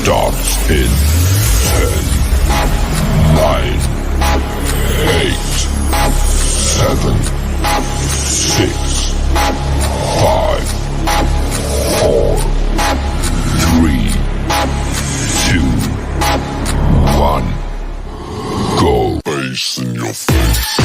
starts in 10, 9, 8, 7, 6, 5, 4, 3, 2, 1. Go. Face in your face.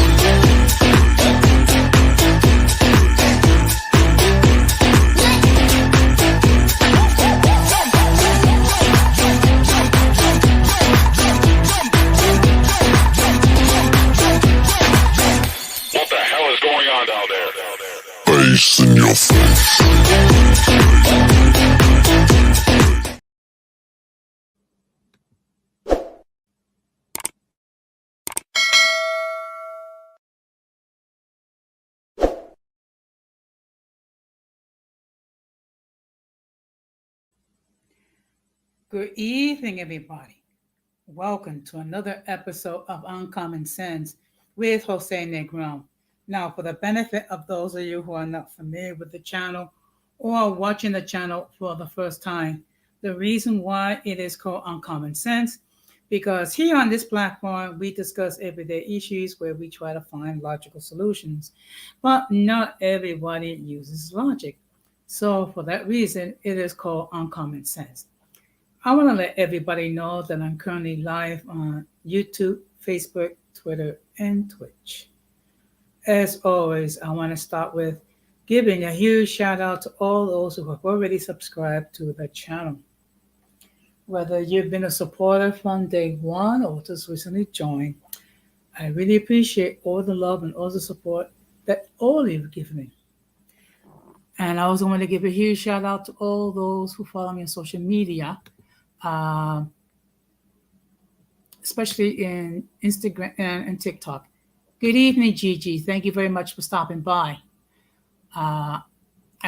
Face in your face. Good evening, everybody. Welcome to another episode of Uncommon Sense with Jose Negron. Now, for the benefit of those of you who are not familiar with the channel or are watching the channel for the first time, the reason why it is called Uncommon Sense, because here on this platform, we discuss everyday issues where we try to find logical solutions. But not everybody uses logic. So for that reason, it is called Uncommon Sense. I want to let everybody know that I'm currently live on YouTube, Facebook, Twitter, and Twitch. As always, I want to start with giving a huge shout out to all those who have already subscribed to the channel. Whether you've been a supporter from day one or just recently joined, I really appreciate all the love and all the support that all you've given me. And I also want to give a huge shout out to all those who follow me on social media. Especially in Instagram and TikTok. Good evening, Gigi. Thank you very much for stopping by. I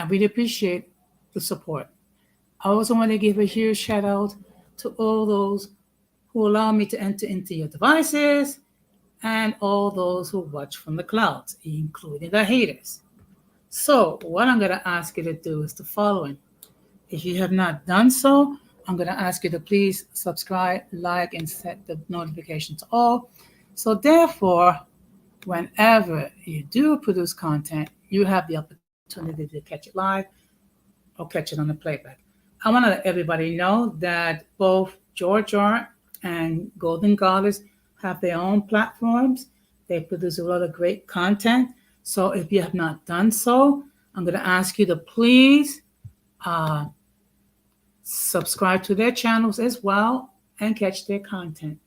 really appreciate the support. I also want to give a huge shout out to all those who allow me to enter into your devices and all those who watch from the clouds, including the haters. So what I'm going to ask you to do is the following. If you have not done so, I'm going to ask you to please subscribe, like, and set the notification to all. So therefore, whenever you do produce content, you have the opportunity to catch it live or catch it on the playback. I want to let everybody know that both George Art and Golden Goddess have their own platforms. They produce a lot of great content. So if you have not done so, I'm going to ask you to please subscribe to their channels as well and catch their content.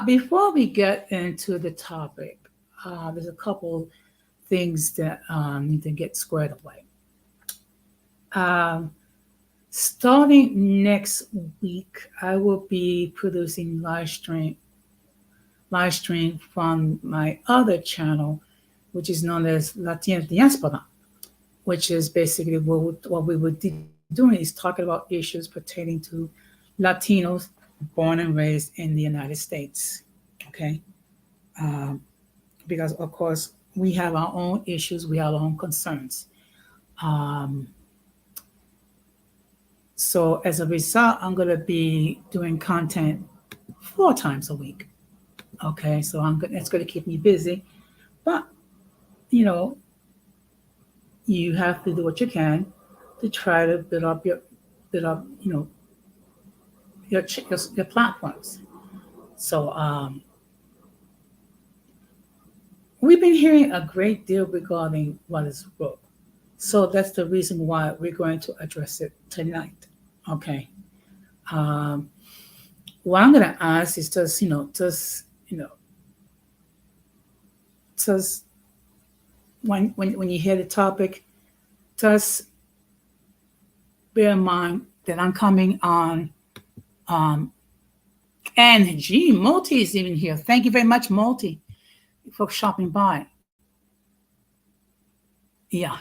Before we get into the topic, there's a couple things that need to get squared away. Starting next week, I will be producing live stream from my other channel, which is known as Latina Diaspora, which is basically what we would do. Doing is talking about issues pertaining to Latinos born and raised in the United States. Okay, because of course we have our own issues, we have our own concerns. So as a result, I'm going to be doing content 4 times a week. Okay, so it's going to keep me busy, but you have to do what you can to try to build up your platforms. So we've been hearing a great deal regarding what is woke. So that's the reason why we're going to address it tonight. Okay. What I'm going to ask is just when you hear the topic, just bear in mind that I'm coming on, and gee, Multi is even here. Thank you very much, Multi, for shopping by. Yeah.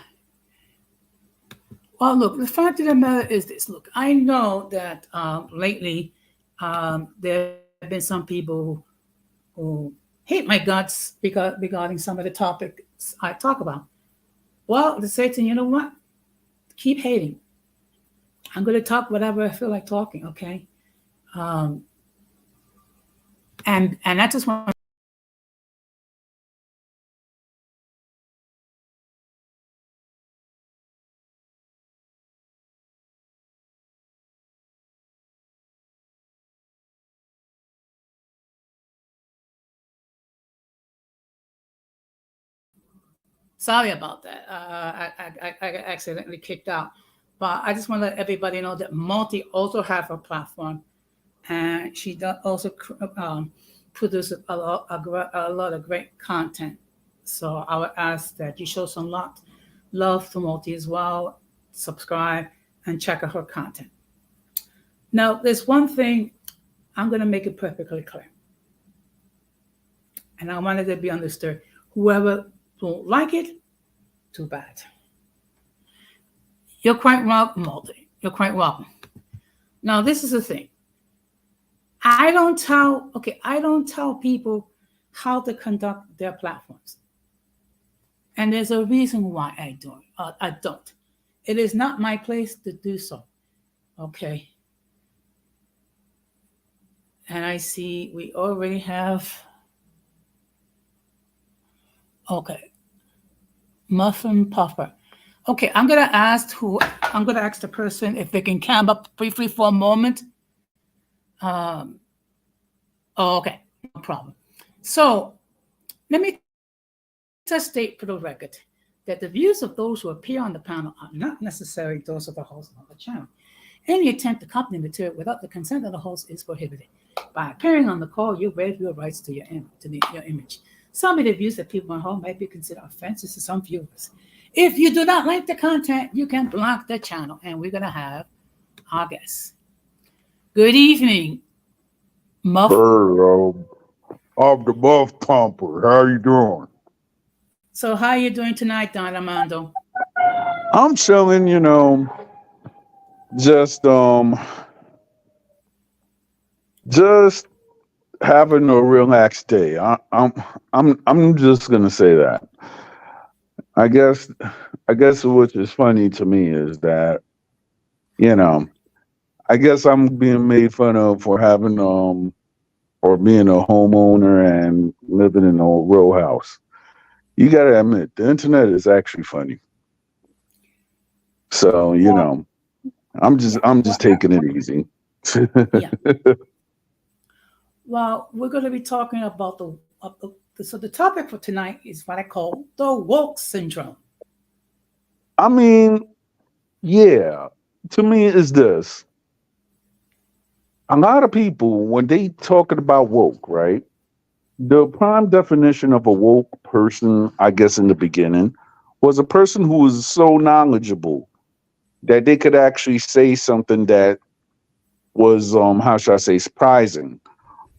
Well, look, the fact of the matter is this. Look, I know that lately there have been some people who hate my guts regarding some of the topics I talk about. Well, to say to you know what? Keep hating. I'm going to talk whatever I feel like talking. Okay. Um, and I just want sorry about that. I accidentally kicked out. But I just want to let everybody know that Multi also have a platform, and she does also produces a lot of great content. So I would ask that you show some love to Multi as well, subscribe, and check out her content. Now, there's one thing I'm going to make it perfectly clear, and I wanted it to be understood. Whoever don't like it, too bad. You're quite welcome, Multi. You're quite welcome. Now, this is the thing. I don't tell people how to conduct their platforms. And there's a reason why I don't. It is not my place to do so. Okay. And I see we already have, okay, Muffin Puffer. Okay, I'm gonna ask the person if they can come up briefly for a moment. Um, oh, okay, no problem. So let me just state for the record that the views of those who appear on the panel are not necessarily those of the host of the channel. Any attempt to copy material without the consent of the host is prohibited. By appearing on the call, you waive your rights to your image. Some of the views that people on home might be considered offensive to some viewers. If you do not like the content, you can block the channel, and we're going to have our guests. Good evening, Muff. Of the Buff Pumper. How you doing? So how are you doing tonight, Don Armando? I'm chilling, just just having a relaxed day. I'm just gonna say that. I guess I guess which is funny to me is that, you know, I guess I'm being made fun of for having or being a homeowner and living in a row house. You gotta admit, the internet is actually funny. So, Yeah. I'm just taking it easy. Yeah. Well, we're going to be talking about so the topic for tonight is what I call the woke syndrome. I mean, yeah. To me, is this a lot of people when they talking about woke, right? The prime definition of a woke person, I guess, in the beginning, was a person who was so knowledgeable that they could actually say something that was, how should I say, surprising.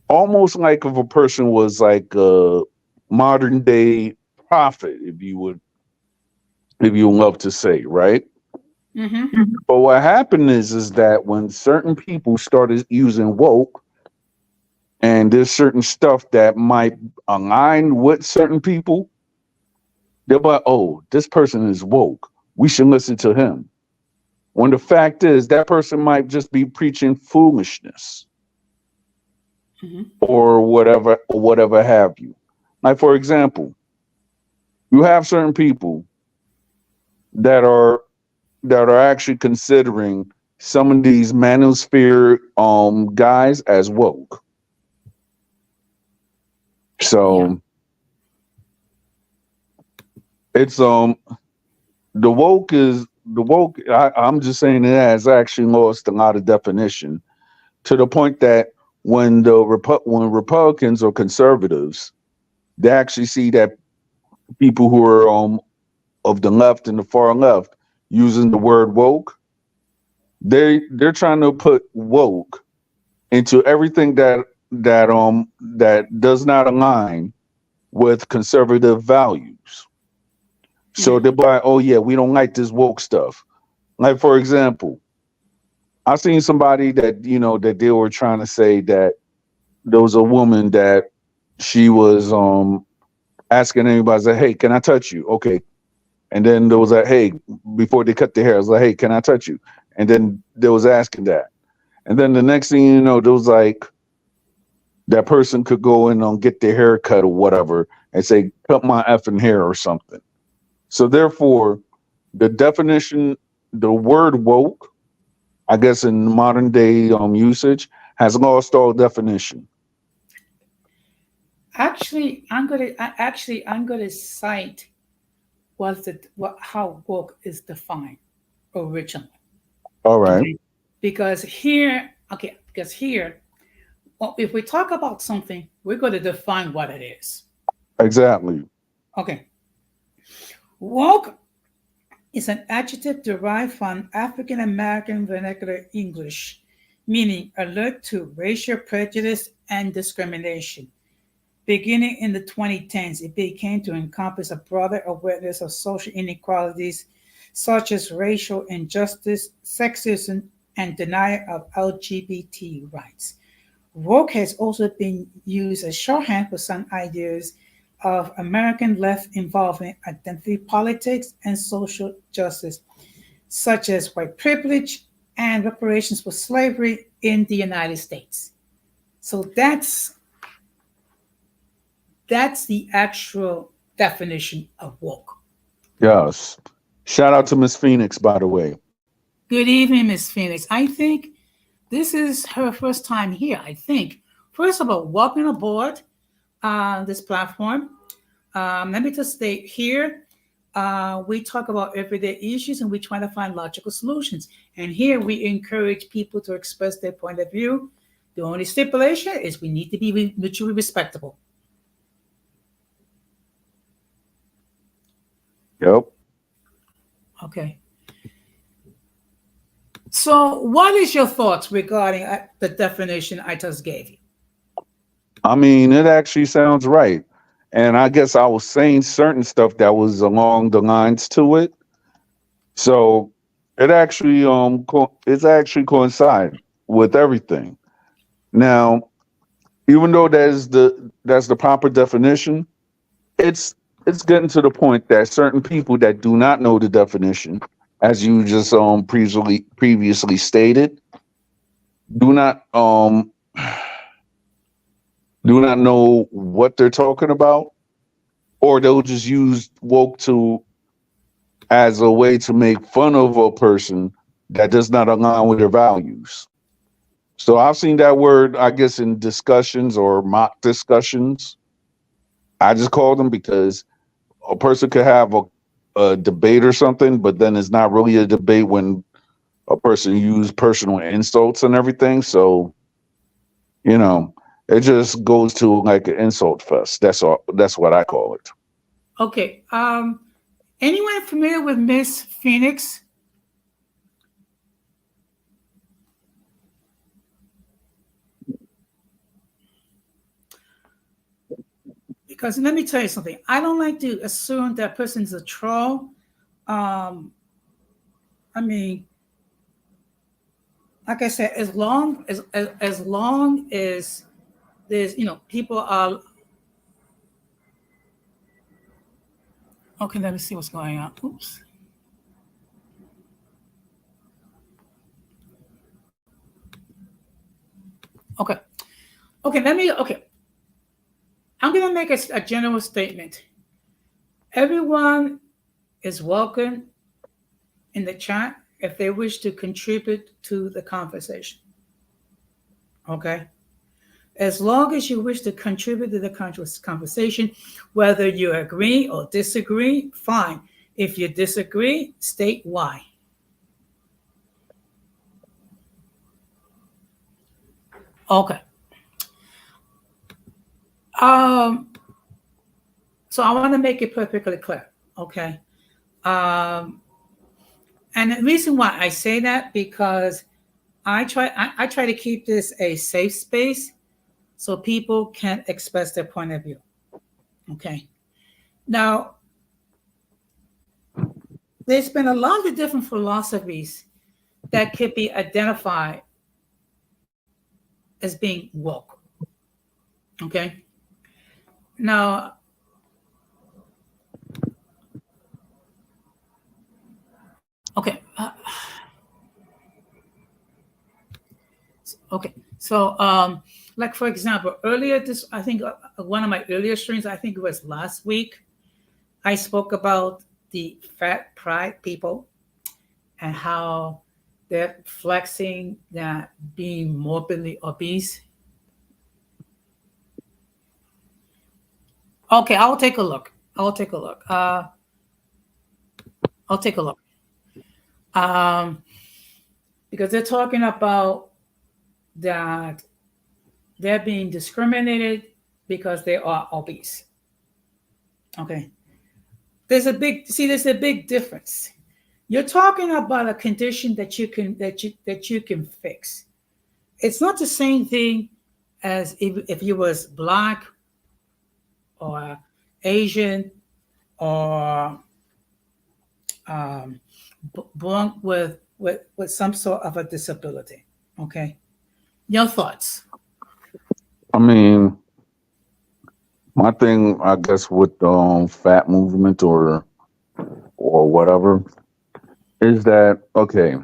Almost like if a person was like a modern day prophet, if you would love to say, right? Mm-hmm. But what happened is that when certain people started using woke, and there's certain stuff that might align with certain people, they're like, oh, this person is woke. We should listen to him. When the fact is that person might just be preaching foolishness Mm-hmm. or whatever have you. Like for example, you have certain people that are actually considering some of these manosphere guys as woke. Yeah. So it's the woke. I'm just saying it has actually lost a lot of definition to the point that when Republicans or conservatives, they actually see that people who are of the left and the far left using the word woke, they're trying to put woke into everything that does not align with conservative values. So Mm-hmm. they're like, oh yeah, we don't like this woke stuff. Like for example, I seen somebody that that they were trying to say that there was a woman that she was asking anybody, say, hey, can I touch you? Okay. And then there was like, hey, before they cut their hair, I was like, hey, can I touch you? And then they was asking that. And then the next thing you know, there was like that person could go in and get their hair cut or whatever and say, cut my effing hair or something. So therefore, the definition, the word woke, I guess in modern day usage, has lost all definition. I'm gonna cite how woke is defined originally. All right. Okay. Because here, well, if we talk about something, we're going to define what it is. Exactly. Okay. Woke is an adjective derived from African American vernacular English, meaning alert to racial prejudice and discrimination. Beginning in the 2010s, it began to encompass a broader awareness of social inequalities such as racial injustice, sexism, and denial of LGBT rights. Woke has also been used as shorthand for some ideas of American left involving identity politics and social justice, such as white privilege and reparations for slavery in the United States. So that's the actual definition of woke. Yes. Shout out to Miss Phoenix, by the way. Good evening, Miss Phoenix. I think this is her first time here. I think. First of all, welcome aboard this platform. Let me just state here, we talk about everyday issues and we try to find logical solutions. And here we encourage people to express their point of view. The only stipulation is we need to be mutually respectable. Yep. Okay. So, what is your thoughts regarding the definition I just gave you? I mean, it actually sounds right. And I guess I was saying certain stuff that was along the lines to it. So it actually it's actually coincide with everything. Now, even though that's the proper definition, it's it's getting to the point that certain people that do not know the definition, as you just previously stated, do not do not know what they're talking about, or they'll just use woke to as a way to make fun of a person that does not align with their values. So I've seen that word, I guess, in discussions or mock discussions. I just call them because a person could have a debate or something, but then it's not really a debate when a person use personal insults and everything. So, you know, it just goes to like an insult fest. That's all. That's what I call it. Okay. Anyone familiar with Miss Phoenix? Because let me tell you something. I don't like to assume that person's a troll. Um, I mean, like I said, as long as there's people are okay. Let me see what's going on. Oops. Okay. Okay. Okay. I'm gonna make a general statement. Everyone is welcome in the chat if they wish to contribute to the conversation. Okay. As long as you wish to contribute to the conversation, whether you agree or disagree, fine. If you disagree, state why. Okay. So I want to make it perfectly clear. Okay. And the reason why I say that because I try to keep this a safe space so people can express their point of view. Okay. Now, there's been a lot of different philosophies that could be identified as being woke. Okay. Now, okay. Okay. So, like for example, earlier this, I think one of my earlier streams, I think it was last week, I spoke about the fat pride people and how they're flexing that being morbidly obese. Okay, I'll take a look. I'll take a look. I'll take a look. Um, because they're talking about that they're being discriminated because they are obese. Okay. There's a big difference. You're talking about a condition that you can fix. It's not the same thing as if you was black or Asian or um, born with some sort of a disability. Okay, your thoughts? I mean, my thing, I guess, with the fat movement or whatever is that okay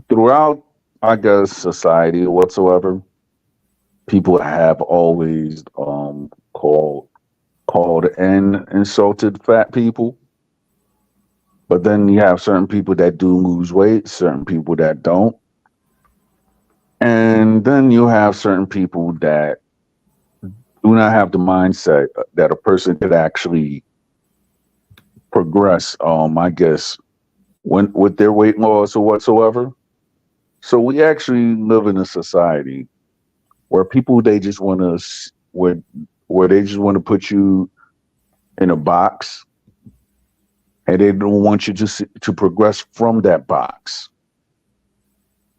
throughout, I guess, society or whatsoever, people have always called and insulted fat people. But then you have certain people that do lose weight, certain people that don't. And then you have certain people that do not have the mindset that a person could actually progress, I guess, when with their weight loss or whatsoever. So we actually live in a society where people they just want to where they just want to put you in a box and they don't want you to progress from that box.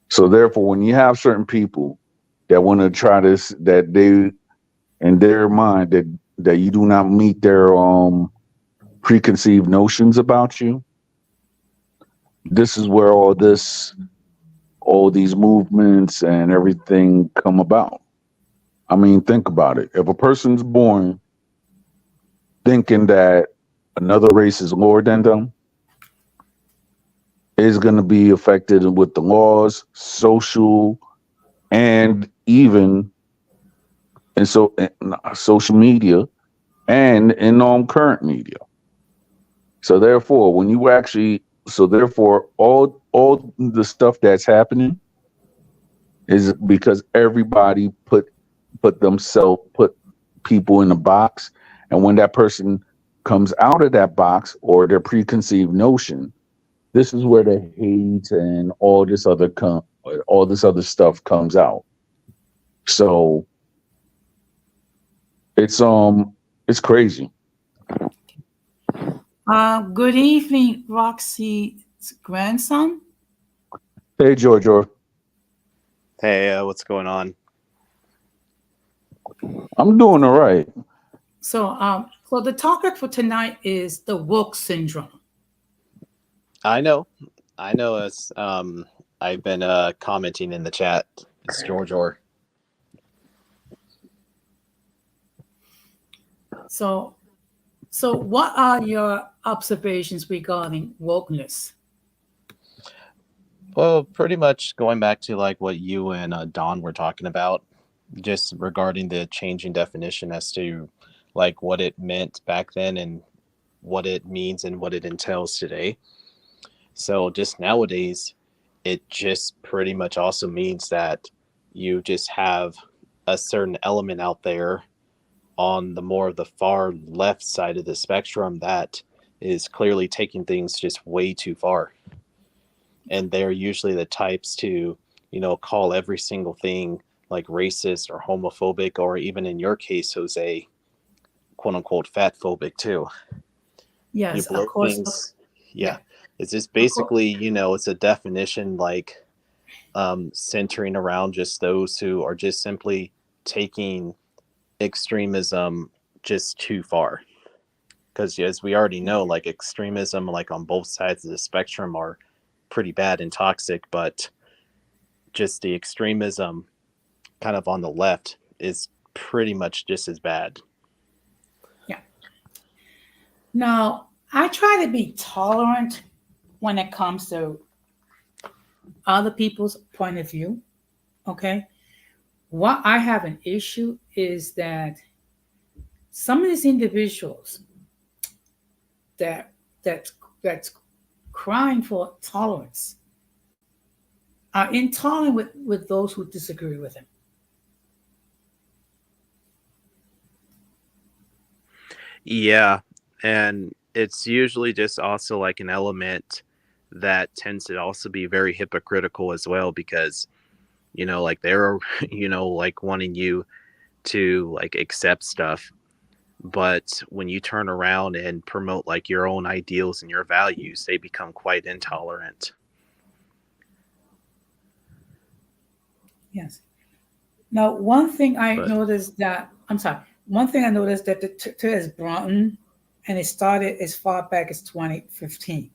So therefore, when you have certain people that want to try this, that they in their mind that you do not meet their preconceived notions about you, this is where all these movements and everything come about. I mean, think about it. If a person's born thinking that another race is lower than them, is going to be affected with the laws, social, and even in social media and in current media. So therefore, when you actually, so therefore, all the stuff that's happening is because everybody put people in a box, and when that person comes out of that box or their preconceived notion, this is where the hate and all this other stuff comes out. So it's crazy. Good evening, Roxy's grandson. Hey, George, Hey, what's going on? I'm doing all right. So the topic for tonight is the woke syndrome. I know, As I've been commenting in the chat. It's George Orr. So, so what are your observations regarding wokeness? Well, pretty much going back to like what you and Don were talking about, just regarding the changing definition as to like what it meant back then and what it means and what it entails today. So just nowadays, it just pretty much also means that you just have a certain element out there on the more of the far left side of the spectrum that is clearly taking things just way too far. And they're usually the types to, call every single thing like racist or homophobic, or even in your case, Jose, quote unquote, fat phobic too. You Yes, of blow course. things. Yeah, Yeah. It's just of course. basically, it's a definition like centering around just those who are just simply taking extremism just too far. Because as we already know, like extremism, like on both sides of the spectrum, are pretty bad and toxic, but just the extremism kind of on the left is pretty much just as bad. Yeah. Now, I try to be tolerant when it comes to other people's point of view. Okay. What I have an issue is that some of these individuals that that that's crying for tolerance are intolerant with those who disagree with him. Yeah, and it's usually just also like an element that tends to also be very hypocritical as well, because like they're like wanting you to like accept stuff, but when you turn around and promote like your own ideals and your values, they become quite intolerant. Yes. Now, one thing I But noticed that I'm sorry. One thing I noticed that the is Broughton, and it started as far back as 2015.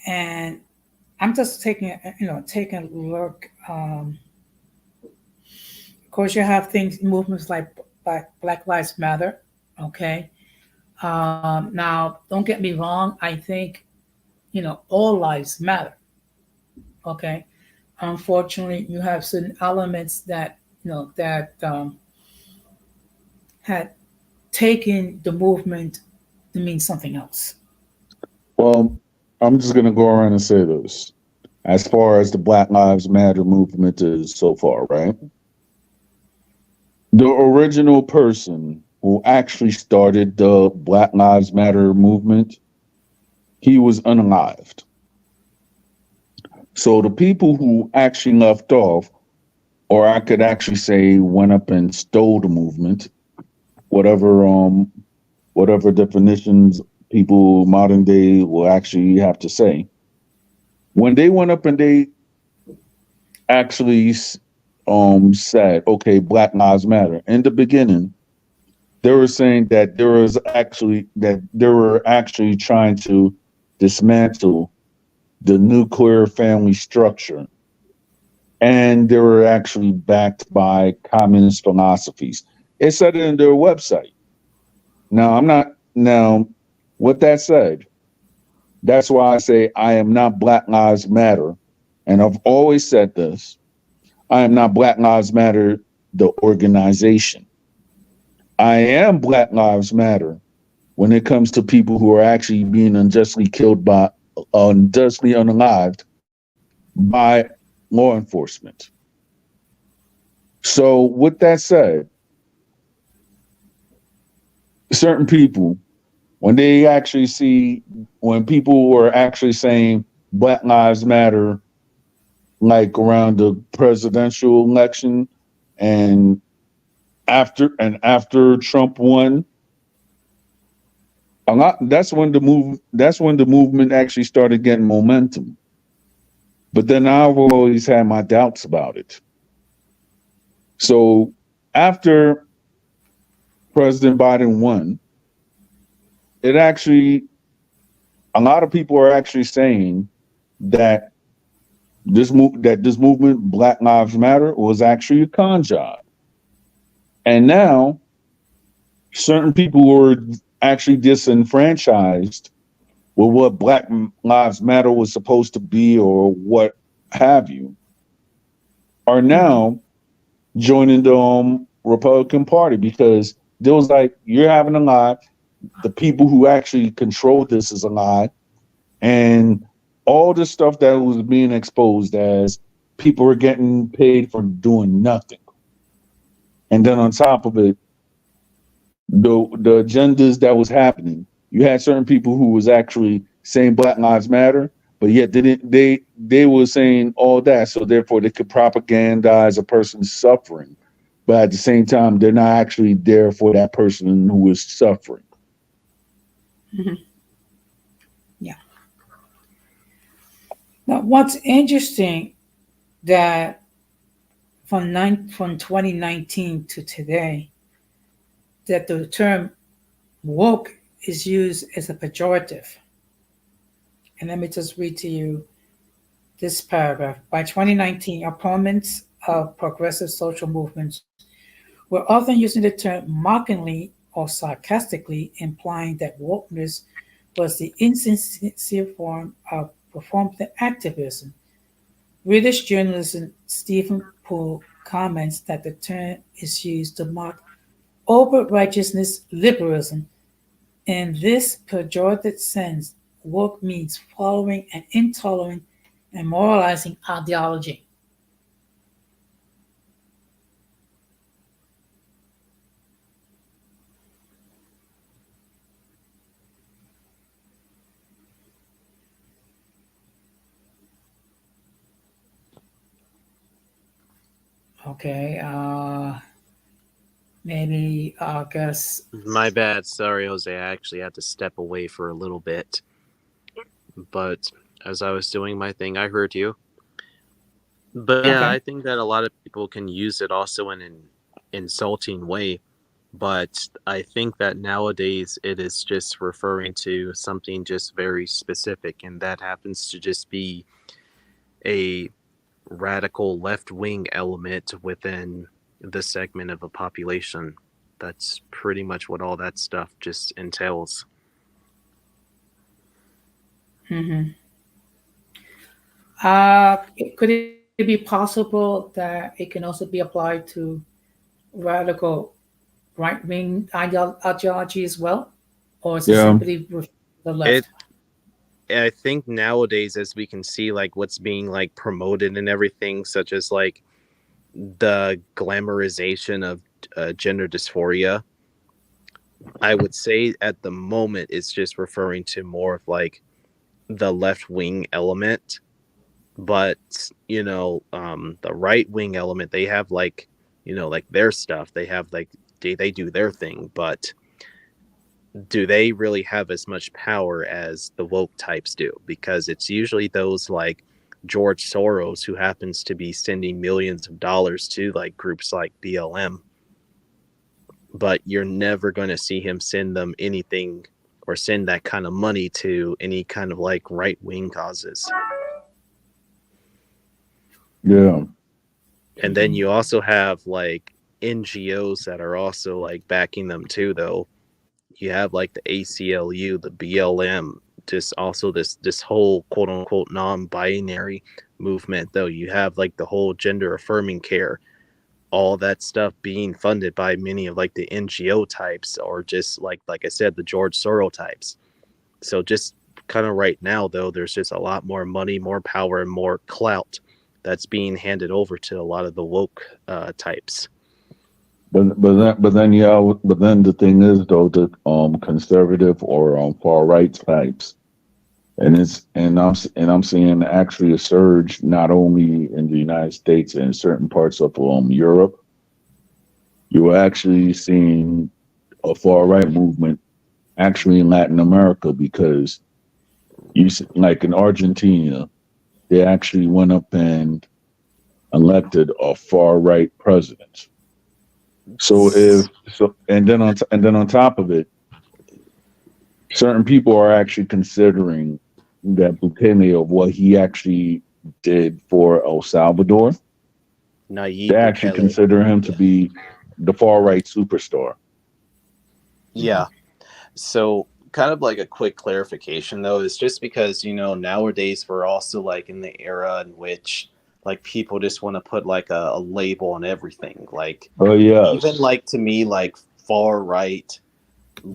And I'm just taking a look. Of course, you have things, movements like Black Lives Matter. Okay. Now, don't get me wrong. I think all lives matter. Okay. Unfortunately, you have certain elements that had taken the movement to mean something else. Well, I'm just gonna go around and say this. As far as the Black Lives Matter movement is so far, right? The original person who actually started the Black Lives Matter movement, he was unalived. So the people who actually left off, or I could actually say went up and stole the movement, whatever whatever definitions people modern day will actually have to say. When they went up and they actually said, okay, Black Lives Matter. In the beginning, they were saying that they were actually trying to dismantle the nuclear family structure, and they were actually backed by communist philosophies. It said it in their website. Now I'm not now. With that said, that's why I say I am not Black Lives Matter, and I've always said this. I am not Black Lives Matter, the organization. I am Black Lives Matter when it comes to people who are actually being unjustly killed by, unjustly unalived by law enforcement. So, with that said, certain people, when they actually see, when people are actually saying Black Lives Matter, like around the presidential election and after Trump won, a lot that's when the movement actually started getting momentum. But then I've always had my doubts about it. So after President Biden won, it actually a lot of people are actually saying that this movement, Black Lives Matter, was actually a con job. And now certain people who are actually disenfranchised with what Black Lives Matter was supposed to be or what have you, are Mhm. now joining the Republican Party because there was like, you're having a lie. The people who actually control this is a lie. And all the stuff that was being exposed as people were getting paid for doing nothing. And then on top of it, the agendas that was happening, you had certain people who was actually saying Black Lives Matter, but yet they were saying all that, so therefore they could propagandize a person's suffering, but at the same time they're not actually there for that person who is suffering. Mhm. Yeah. Now, what's interesting that from 2019 to today, that the term woke is used as a pejorative. And let me just read to you this paragraph. By 2019, opponents of progressive social movements were often using the term mockingly or sarcastically, implying that wokeness was the insincere form of performative activism. British journalist Stephen Poole comments that the term is used to mock overt righteousness liberalism. In this pejorative sense, woke means following an intolerant and moralizing ideology. Okay, maybe I guess. My bad. Sorry, Jose. I actually had to step away for a little bit. But as I was doing my thing, I heard you. But yeah, Okay. I think that a lot of people can use it also in an insulting way. But I think that nowadays it is just referring to something just very specific, and that happens to just be a radical left wing element within the segment of a population. That's pretty much what all that stuff just entails. Hmm. Could it be possible that it can also be applied to radical right wing ideology as well? Or is it Yeah. simply with the It left? I think nowadays, as we can see, like what's being like promoted and everything, such as like the glamorization of gender dysphoria, I would say at the moment it's just referring to more of like the left wing element. But the right wing element, they have like like their stuff. They have like they do their thing, but do they really have as much power as the woke types do? Because it's usually those like George Soros who happens to be sending millions of dollars to like groups like BLM, but you're never going to see him send them anything or send that kind of money to any kind of like right wing causes. Yeah. And then you also have like NGOs that are also like backing them too, though. You have like the ACLU, the BLM, just also this whole quote unquote non-binary movement, though. You have like the whole gender affirming care, all that stuff being funded by many of like the NGO types, or just like I said, the George Soros types. So just kind of right now, though, there's just a lot more money, more power, and more clout that's being handed over to a lot of the woke types. But then the thing is though, the conservative or far right types, and I'm seeing actually a surge not only in the United States and certain parts of Europe. You're actually seeing a far right movement actually in Latin America, because like in Argentina, they actually went up and elected a far right president. So and then on top of it, certain people are actually considering that Bukele of what he actually did for El Salvador. They Nayib actually Bukele. consider him to be the far right superstar. Yeah. So kind of like a quick clarification though is just because nowadays we're also like in the era in which like people just want to put like a label on everything, like Oh even yes, like to me like far right,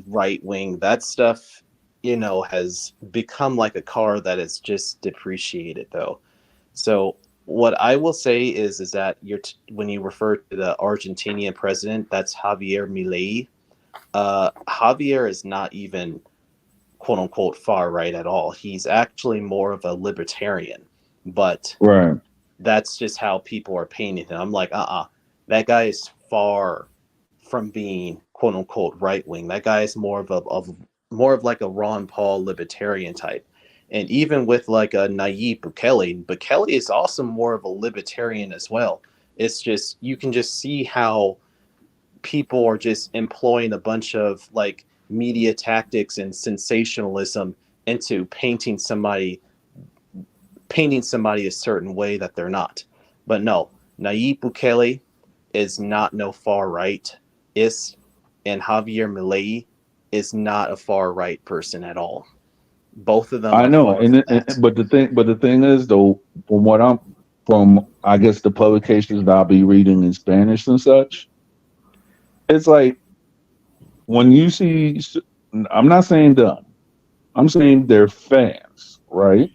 right wing, that stuff has become like a car that is just depreciated though. So what I will say is that when you refer to the Argentinian president, that's Javier Milei. Javier is not even quote unquote far right at all. He's actually more of a libertarian, but right. that's just how people are painting him. I'm like, that guy is far from being quote unquote right wing. That guy is more of like a Ron Paul libertarian type. And even with like a Nayib Bukele, Bukele is also more of a libertarian as well. It's just you can just see how people are just employing a bunch of like media tactics and sensationalism into painting somebody a certain way that they're not. But no, Nayib Bukele is not no far right is, and Javier Milei is not a far right person at all. Both of them I are know, far and, from that. but the thing is though, from I guess the publications that I'll be reading in Spanish and such, it's like when you see, I'm not saying them, I'm saying their fans, right?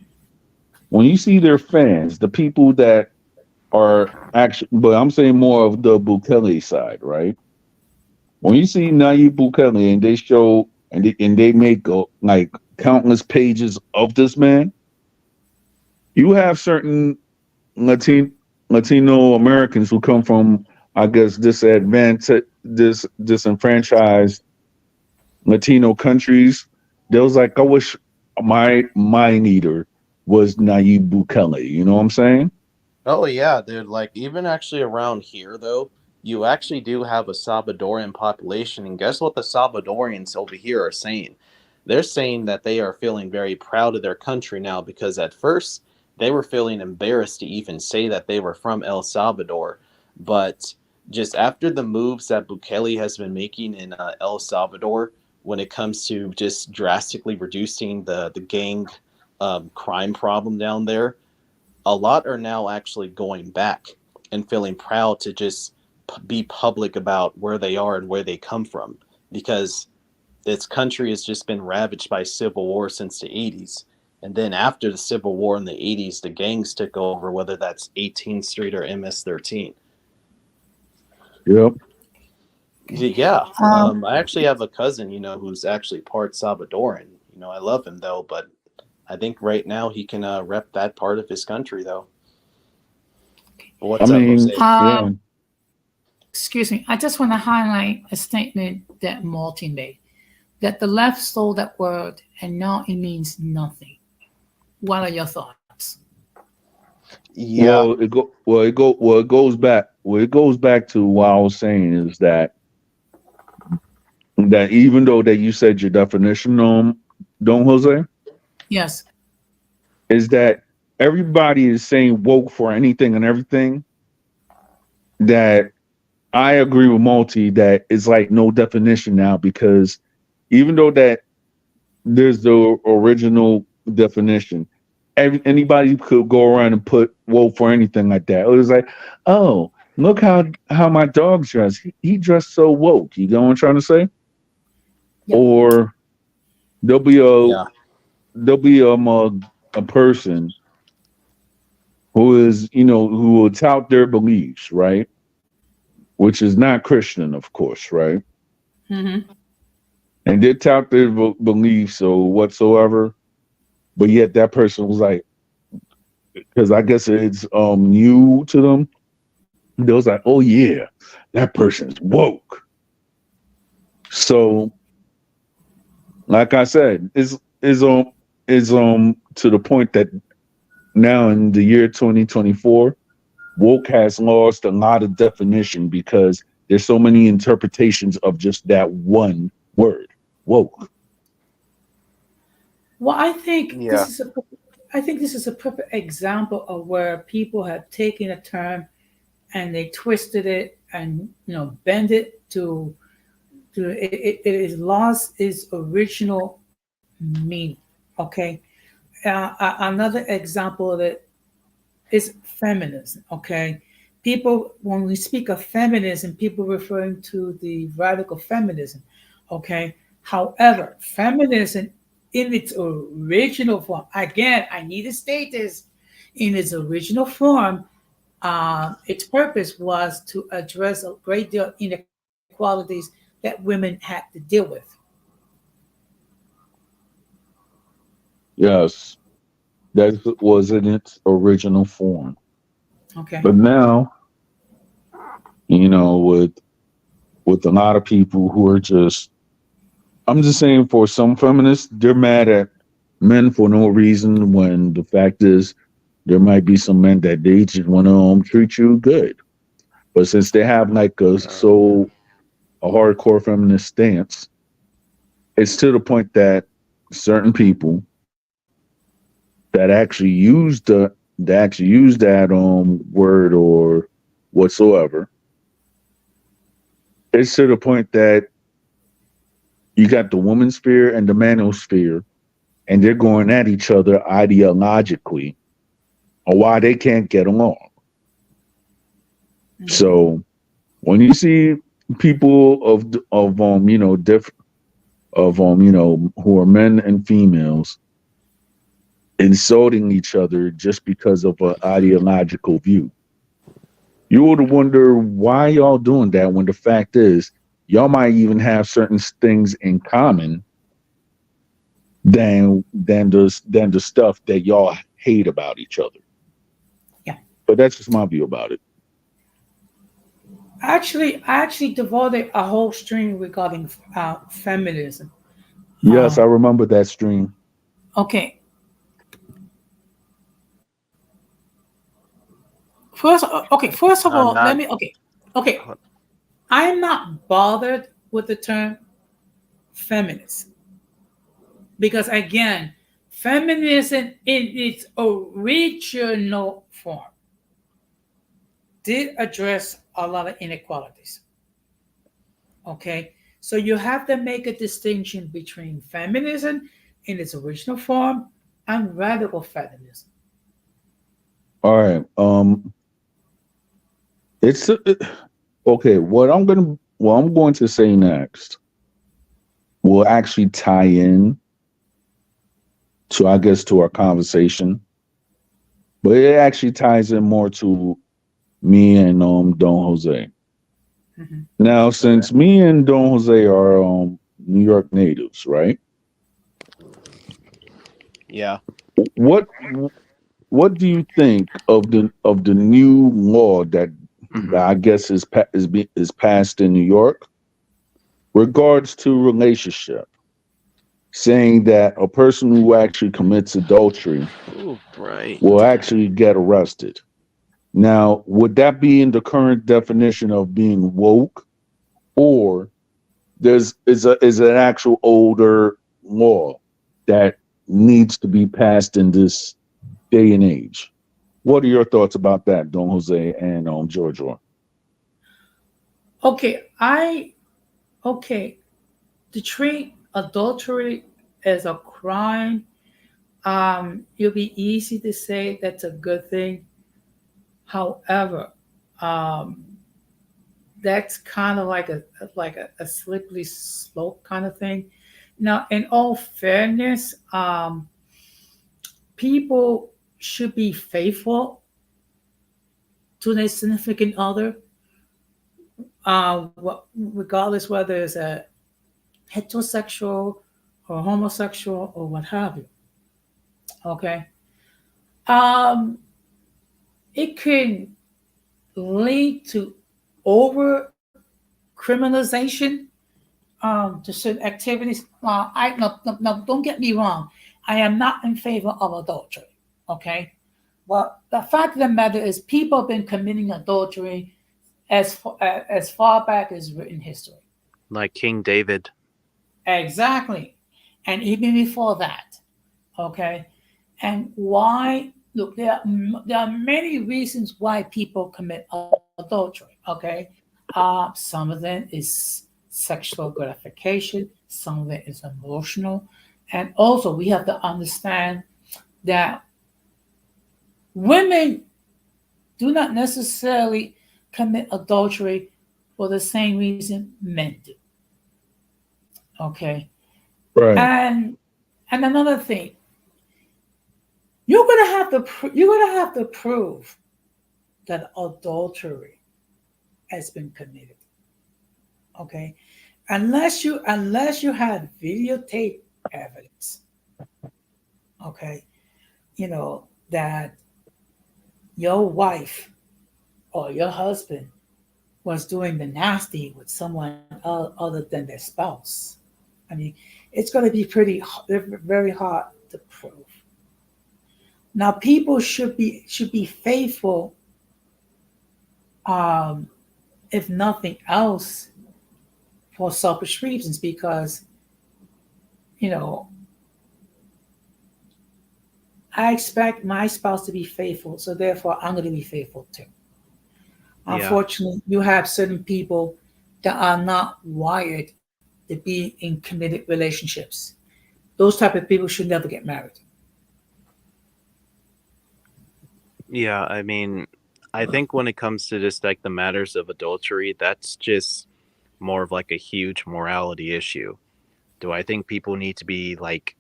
When you see their fans, the people that are actually, but I'm saying more of the Bukele side, right? When you see Nayib Bukele and they show and they make like countless pages of this man, you have certain Latin Latino Americans who come from, I guess, disenfranchised Latino countries. They was like, I wish my leader was Nayib Bukele. You know what I'm saying? Oh yeah, dude. Like even actually around here though, you actually do have a Salvadorian population, and guess what the Salvadorians over here are saying? They're saying that they are feeling very proud of their country now because at first they were feeling embarrassed to even say that they were from El Salvador, but just after the moves that Bukele has been making in El Salvador, when it comes to just drastically reducing the gang crime problem down there, a lot are now actually going back and feeling proud to just be public about where they are and where they come from because this country has just been ravaged by civil war since the 80s. And then after the civil war in the 80s, the gangs took over, whether that's 18th Street or MS-13. Yep. Okay. Yeah, Um, I actually have a cousin, who's actually part Salvadoran. I love him though, but I think right now he can rep that part of his country though. But I what's up, mean, Jose? yeah. excuse me. I just want to highlight a statement that Martin made that the left stole that word and now it means nothing. What are your thoughts? Yeah, It goes back to what I was saying is that even though that you said your definition, Don Jose, Yes. is that everybody is saying woke for anything and everything. That I agree with Multi that it's like no definition now because even though that there's the original definition, anybody could go around and put woke for anything like that. It was like, oh, look how my dog's dressed. He dressed so woke. You know what I'm trying to say? Yep. Or there'll be yeah. a person who is who will tout their beliefs, right? Which is not Christian, of course, right? Mm-hmm. And they tout their beliefs or whatsoever, but yet that person was like, because I guess it's new to them. They was like, oh yeah, that person's woke. So, like I said, is to the point that now in the year 2024, woke has lost a lot of definition because there's so many interpretations of just that one word, woke. Well, Yeah. I think this is a perfect example of where people have taken a term and they twisted it and bend it to it is lost its original meaning. Okay. Another example of it is feminism. Okay. People, when we speak of feminism, people referring to the radical feminism. Okay. However, feminism in its original form, again, I need to state this, in its original form, its purpose was to address a great deal of inequalities that women had to deal with. Yes, that was in its original form. Okay. But now, with a lot of people who are just, I'm just saying, for some feminists, they're mad at men for no reason. When the fact is, there might be some men that they just want to treat you good. But since they have like a hardcore feminist stance, it's to the point that certain people that actually use that word or whatsoever, it's to the point that you got the woman sphere and the manosphere and they're going at each other ideologically on why they can't get along. Mhm. So when you see people different who are men and females insulting each other just because of an ideological view, you would wonder why y'all doing that when the fact is y'all might even have certain things in common than the stuff that y'all hate about each other. Yeah. But that's just my view about it. I actually devoted a whole stream regarding feminism. Yes, I Um, remember that stream. okay, first of I'm all, not. okay. I am not bothered with the term feminist because again, feminism in its original form did address a lot of inequalities. Okay, so you have to make a distinction between feminism in its original form and radical feminism. All right. It's okay. What I'm going to say next will actually tie in to, I guess, to our conversation, but it actually ties in more to me and Don Jose. Mhm. Now, Okay. since me and Don Jose are New York natives, right? Yeah. What what do you think of the new law that I guess is passed in New York regards to relationship, saying that a person who actually commits adultery Ooh, right. will actually get arrested? Now, would that be in the current definition of being woke, or is an actual older law that needs to be passed in this day and age? What are your thoughts about that, Don Jose and Giorgio? Okay, okay to treat adultery as a crime. It'll be easy to say that's a good thing. However, um, that's kind of like a slippery slope kind of thing. Now, in all fairness, people should be faithful to their significant other, regardless whether it's a heterosexual or homosexual or what have you. Okay, um, it can lead to over criminalization to certain activities. I no, don't get me wrong. I am not in favor of adultery. Okay, but the fact of the matter is, people have been committing adultery as far back as written history. Like King David. Exactly, and even before that. Okay, and why? Look, there are many reasons why people commit adultery. Okay, some of them is sexual gratification, some of it is emotional, and also we have to understand that women do not necessarily commit adultery for the same reason men do. Okay, Right. and another thing, you're gonna have to prove that adultery has been committed. Okay, unless you have videotape evidence. Okay, that your wife or your husband was doing the nasty with someone other than their spouse. I mean, it's going to be very hard to prove. Now, people should be faithful, um, if nothing else, for selfish reasons, because you know I expect my spouse to be faithful, so therefore I'm going to be faithful too. Yeah. Unfortunately, you have certain people that are not wired to be in committed relationships. those type of people should never get married. Yeah, I mean, I think when it comes to just like the matters of adultery, that's just more of like a huge morality issue. Do I think people need to be like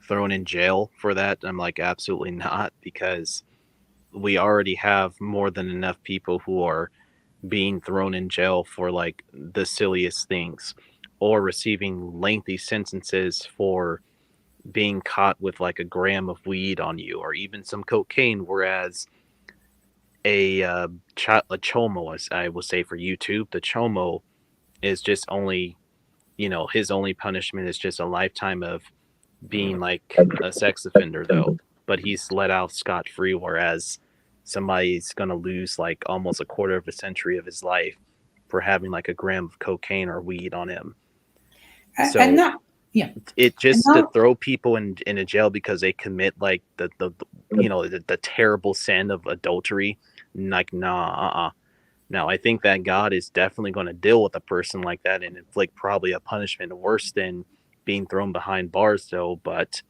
thrown in jail for that? I'm like, absolutely not, because we already have more than enough people who are being thrown in jail for like the silliest things or receiving lengthy sentences for being caught with like a gram of weed on you or even some cocaine, whereas a chomo, as I will say for YouTube, the chomo is just only, his only punishment is just a lifetime of being like a sex offender, though. But he's let out scot free, whereas somebody's gonna lose like almost a quarter of a century of his life for having like a gram of cocaine or weed on him. And So not, yeah, it and just to not, throw people in a jail because they commit like the terrible sin of adultery, like nah. Now, I think that God is definitely going to deal with a person like that and inflict probably a punishment worse than being thrown behind bars, though. But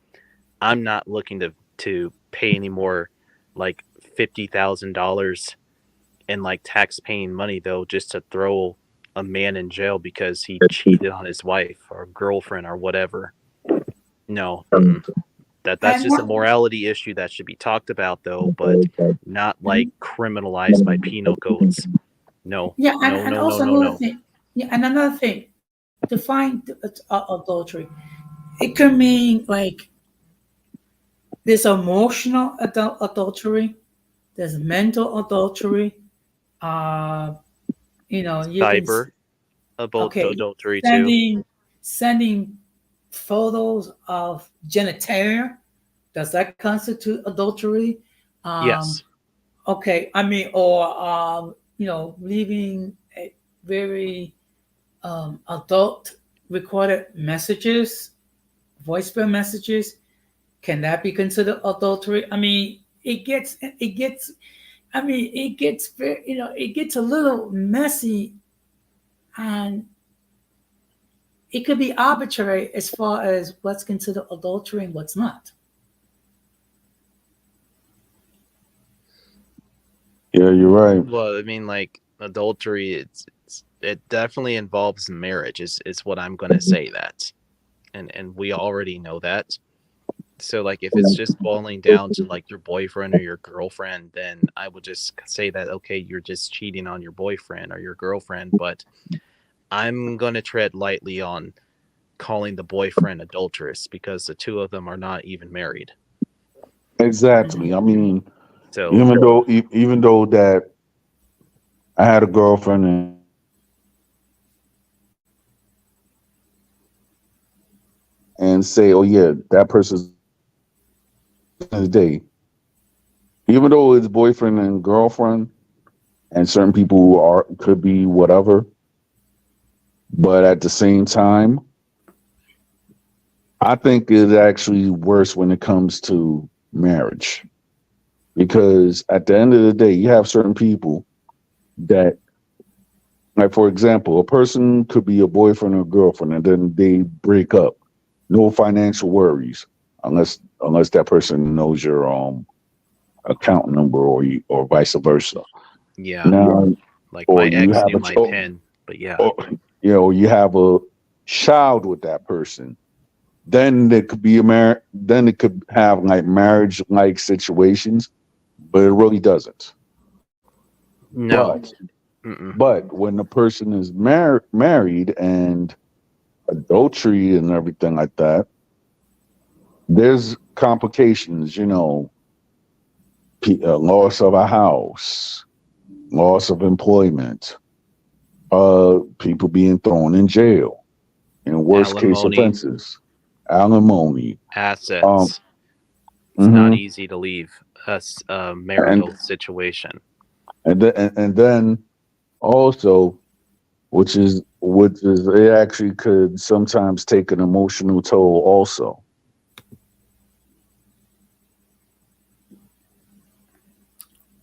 I'm not looking to pay any more like $50,000 in like tax paying money, though, just to throw a man in jail because he cheated on his wife or girlfriend or whatever. No, that's and just a not, morality issue that should be talked about, though, but not like criminalized by penal codes. No, yeah, no, and no, no, also no, another no. thing, yeah, and another thing, define adultery. It could mean like there's emotional adultery, there's mental adultery. Uh, you can Cyber about okay, adultery too. sending sending photos of genitalia. Does that constitute adultery? Um, Yes. okay, I mean, or leaving a very adult recorded messages, voicemail messages. Can that be considered adultery? I mean, it gets very, it gets a little messy, and it could be arbitrary as far as what's considered adultery and what's not. Yeah, you're right. Well, I mean, like adultery, it definitely involves marriage. Is what I'm gonna say that, and we already know that. So, like, if it's just boiling down to like your boyfriend or your girlfriend, then I would just say that okay, you're just cheating on your boyfriend or your girlfriend. But I'm gonna tread lightly on calling the boyfriend adulterous because the two of them are not even married. Exactly. I mean, So even though that I had a girlfriend and say, oh yeah, that person's the day. Even though it's boyfriend and girlfriend, and certain people are could be whatever, but at the same time, I think it's actually worse when it comes to marriage because at the end of the day, you have certain people that, like for example, a person could be a boyfriend or girlfriend, and then they break up, no financial worries, unless that person knows your account number or vice versa. yeah, Now, like my or you ex have knew a my pen, but yeah, or, you have a child with that person. Then it could be a then it could have like marriage like situations, but it really doesn't. no, But mm-mm. when the person is married and adultery and everything like that, there's complications. Loss of a house, loss of employment, people being thrown in jail, in worst case Alimony, offenses, alimony. Um, assets. It's not mhm. easy to leave a and marital situation. and then also, which is it actually could sometimes take an emotional toll also.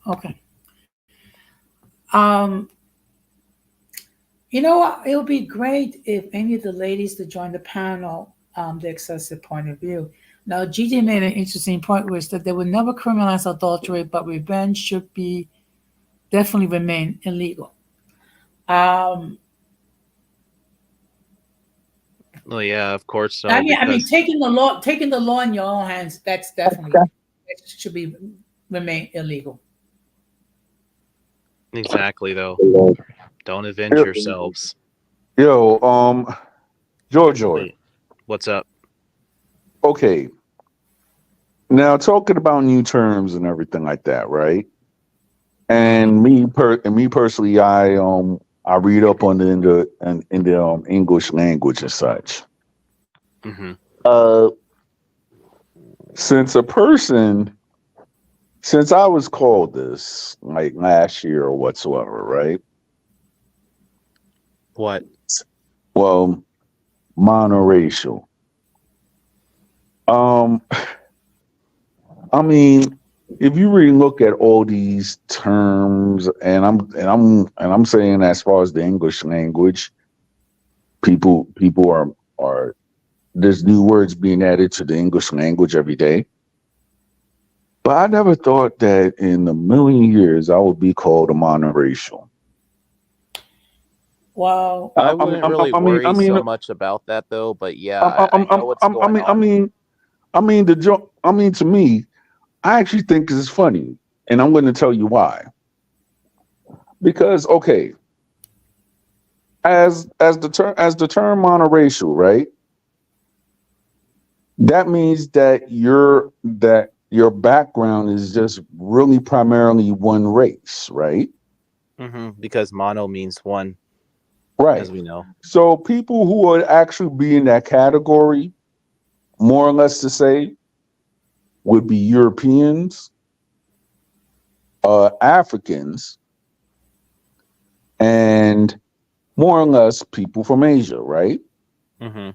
Okay. Um, you know what? It would be great if any of the ladies that join the panel the excessive point of view. Now, Gigi made an interesting point, which that they would never criminalize adultery, but revenge should be definitely remain illegal. Um, Well, yeah, of course so. I mean, Because taking the law in your own hands, that's definitely that should be remain illegal. exactly though, don't avenge Yo, yourselves. George. What's up? Okay, now talking about new terms and everything like that, right? And me personally, I read up on in the English language and such. Hmm. Uh, since a person, since I was called this like last year or whatsoever, right? What? Well, monoracial. Um, I mean, if you really look at all these terms, and I'm saying as far as the English language, people are there's new words being added to the English language every day. But I never thought that in a million years I would be called a monoracial. Well, I wouldn't really I mean, worry so much about that though, but yeah, I know what's I going mean, on. the joke. I mean, to me, I actually think it's funny, and I'm going to tell you why. Because okay, as the term monoracial, right? That means that your background is just really primarily one race, right? Because mono means one, Right. as we know. So people who would actually be in that category, more or less to say, would be Europeans, Africans, and more or less people from Asia, right? Hmm.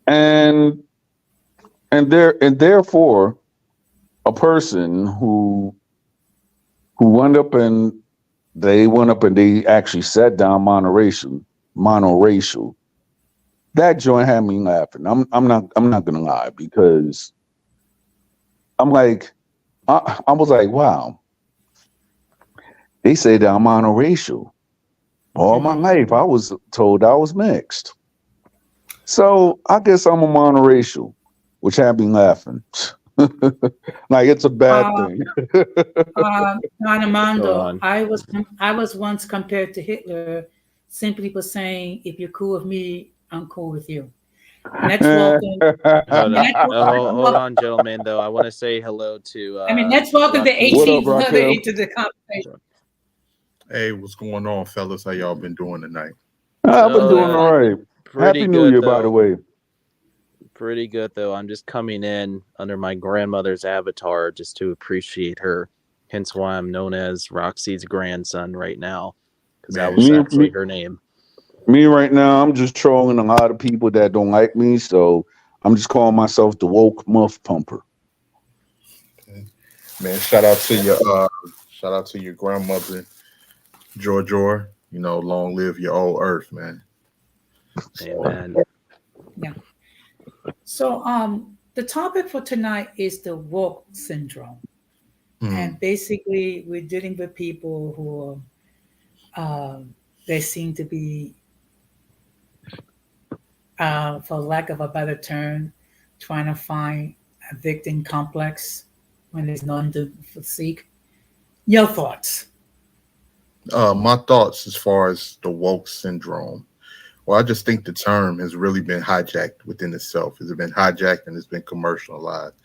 And and therefore a person who went up and they actually sat down monoracial. That joint had me laughing. I'm not gonna lie because I'm like I was like, wow, they say that I'm monoracial. All my mhm. life I was told I was mixed. So I guess I'm a monoracial, which had me laughing. Like it's a bad uh, thing. What's going Armando, on? I was once compared to Hitler simply for saying, if you're cool with me, I'm cool with you. Next welcome. Hold on, Next, hold on, gentlemen. Though I want to say hello to I mean, let's welcome the What up, 18th Raquel. brother Raquel? into the conversation. Hey, what's going on, fellas? How y'all been doing tonight? I've been So doing all Good. right. pretty Happy New good Year, by the though. way. Pretty good though. I'm just coming in under my grandmother's avatar just to appreciate her. Hence why I'm known as Roxy's grandson right now, because that Man, was Me, actually me, her name. me right now, I'm just trolling a lot of people that don't like me, so I'm just calling myself the woke muff pumper. man, shout out to your grandmother, Georgia. You know, long live your old earth, man. Amen. Yeah. So, the topic for tonight is the woke syndrome, Hmm. and basically, we're dealing with people who they seem to be, for lack of a better term, trying to find a victim complex when there's none to seek. Your thoughts? My thoughts as far as the woke syndrome. Well, I just think the term has really been hijacked within itself. It's been hijacked and it's been commercialized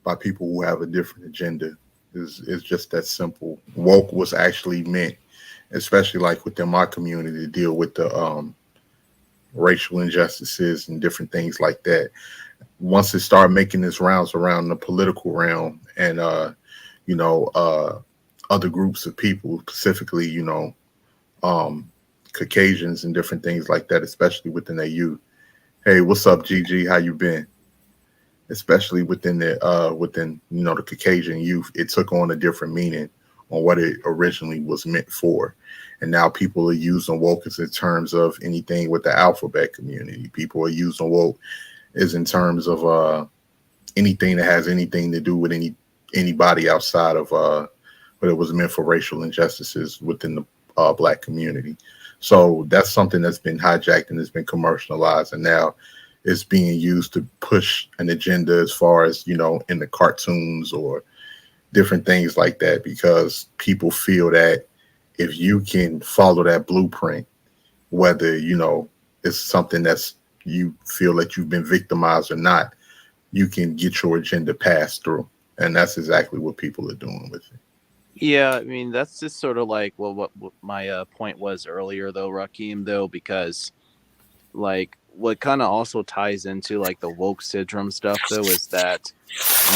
by people who have a different agenda. It's just that simple. Woke was actually meant, especially like within my community, to deal with the racial injustices and different things like that. Once it started making its rounds around the political realm and you know, other groups of people, specifically, um, Caucasians and different things like that, especially within their youth. Hey, what's up, Gigi? How you been? Especially within the Caucasian youth, it took on a different meaning on what it originally was meant for. And now people are using woke as in terms of anything with the alphabet community. People are using woke as in terms of anything that has anything to do with anybody outside of but it was meant for racial injustices within the black community. So that's something that's been hijacked and has been commercialized, and now it's being used to push an agenda as far as in the cartoons or different things like that, because people feel that if you can follow that blueprint, whether it's something that's you feel that you've been victimized or not, you can get your agenda passed through, and that's exactly what people are doing with it. Yeah, I mean that's just sort of like what my point was earlier, though, Raheem, though, because like what kind of also ties into like the woke syndrome stuff, though, is that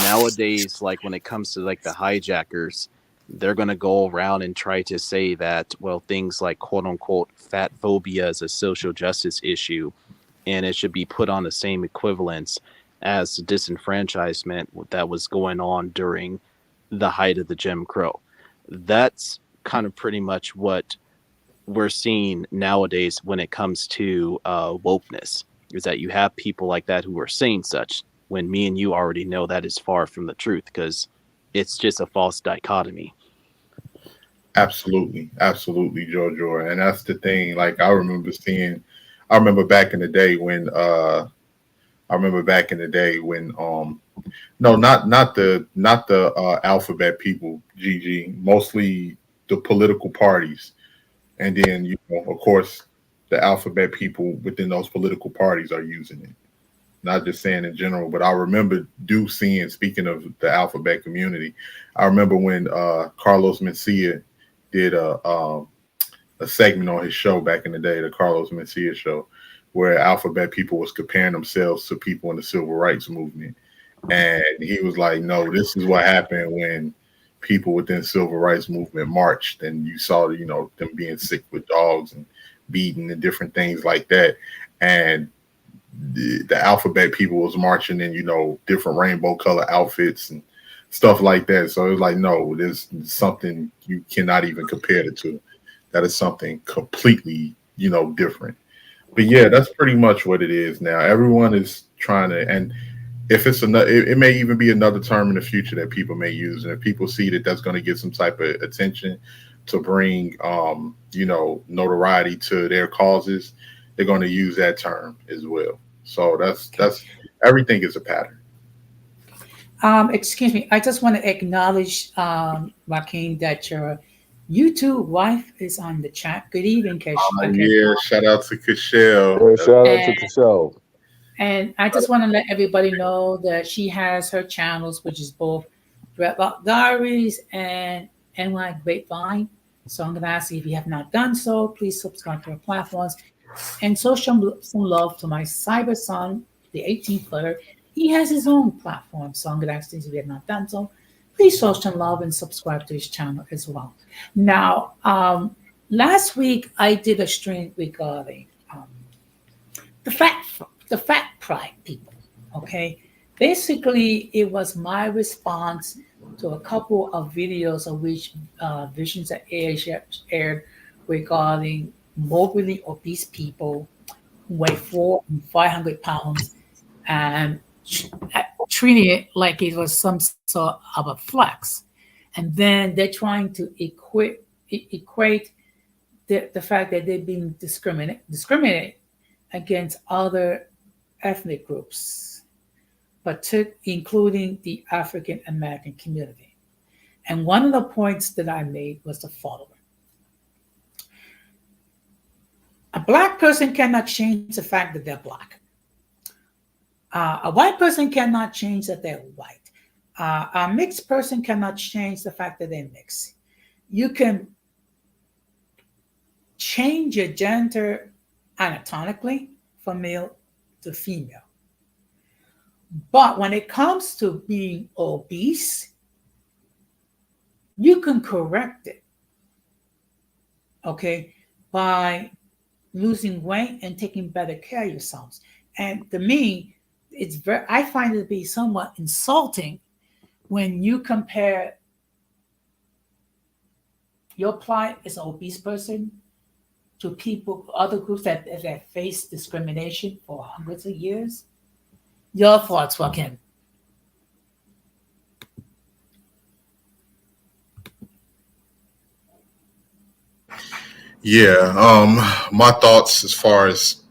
nowadays, like when it comes to like the hijackers, they're going to go around and try to say that, well, things like quote unquote fat phobia is a social justice issue and it should be put on the same equivalence as disenfranchisement that was going on during the height of the Jim Crow. That's kind of pretty much what we're seeing nowadays when it comes to wokeness, is that you have people like that who are saying such when me and you already know that is far from the truth, because it's just a false dichotomy. Absolutely, absolutely, Jojo, and that's the thing. Like I remember back in the day when no, not the alphabet people, GG, mostly the political parties, and then of course the alphabet people within those political parties are using it. Not just saying in general, but I remember seeing, speaking of the alphabet community, I remember when Carlos Mencia did a segment on his show back in the day, the Carlos Mencia show, where alphabet people was comparing themselves to people in the civil rights movement. And he was like, no, this is what happened when people within the civil rights movement marched, and you saw them being sick with dogs and beaten and different things like that. And the alphabet people was marching in different rainbow color outfits and stuff like that. So it was like, no, there's something you cannot even compare it to. That is something completely different. But yeah, that's pretty much what it is now. Everyone is trying to, and if it's another, it may even be another term in the future that people may use, and if people see that that's going to get some type of attention to bring notoriety to their causes, they're going to use that term as well. So that's everything is a pattern. Excuse me. I just want to acknowledge, Joaquin, that your YouTube wife is on the chat. Good evening, Yeah, shout out to Cashel. Yeah, shout out to And, Cashel. and I just want to let everybody know that she has her channels, which is both Dreadlock Diaries and NY Grapevine. So I'm going to ask you, if you have not done so, please subscribe to our platforms and show some love to my cyber son, the 18th letter. He has his own platform. So I'm going to ask you, if you have not done so, please show some love and subscribe to his channel as well. Now, last week I did a stream regarding the fat the fat pride people. Okay, basically it was my response to a couple of videos of which Visions of Asia aired regarding morbidly obese people who weigh 400 and 500 pounds and treating it like it was some sort of a flex. And then they're trying to equate the fact that they're being discriminated against other ethnic groups, including the African American community. And one of the points that I made was the following: a black person cannot change the fact that they're black. A white person cannot change that they're white. A mixed person cannot change the fact that they're mixed. You can change your gender anatomically from male to female. But when it comes to being obese, you can correct it, okay, by losing weight and taking better care of yourselves. And to me, I find it to be somewhat insulting when you compare your plight as an obese person to people, other groups that face discrimination for hundreds of years? Your thoughts, Joaquin? Yeah, my thoughts as far as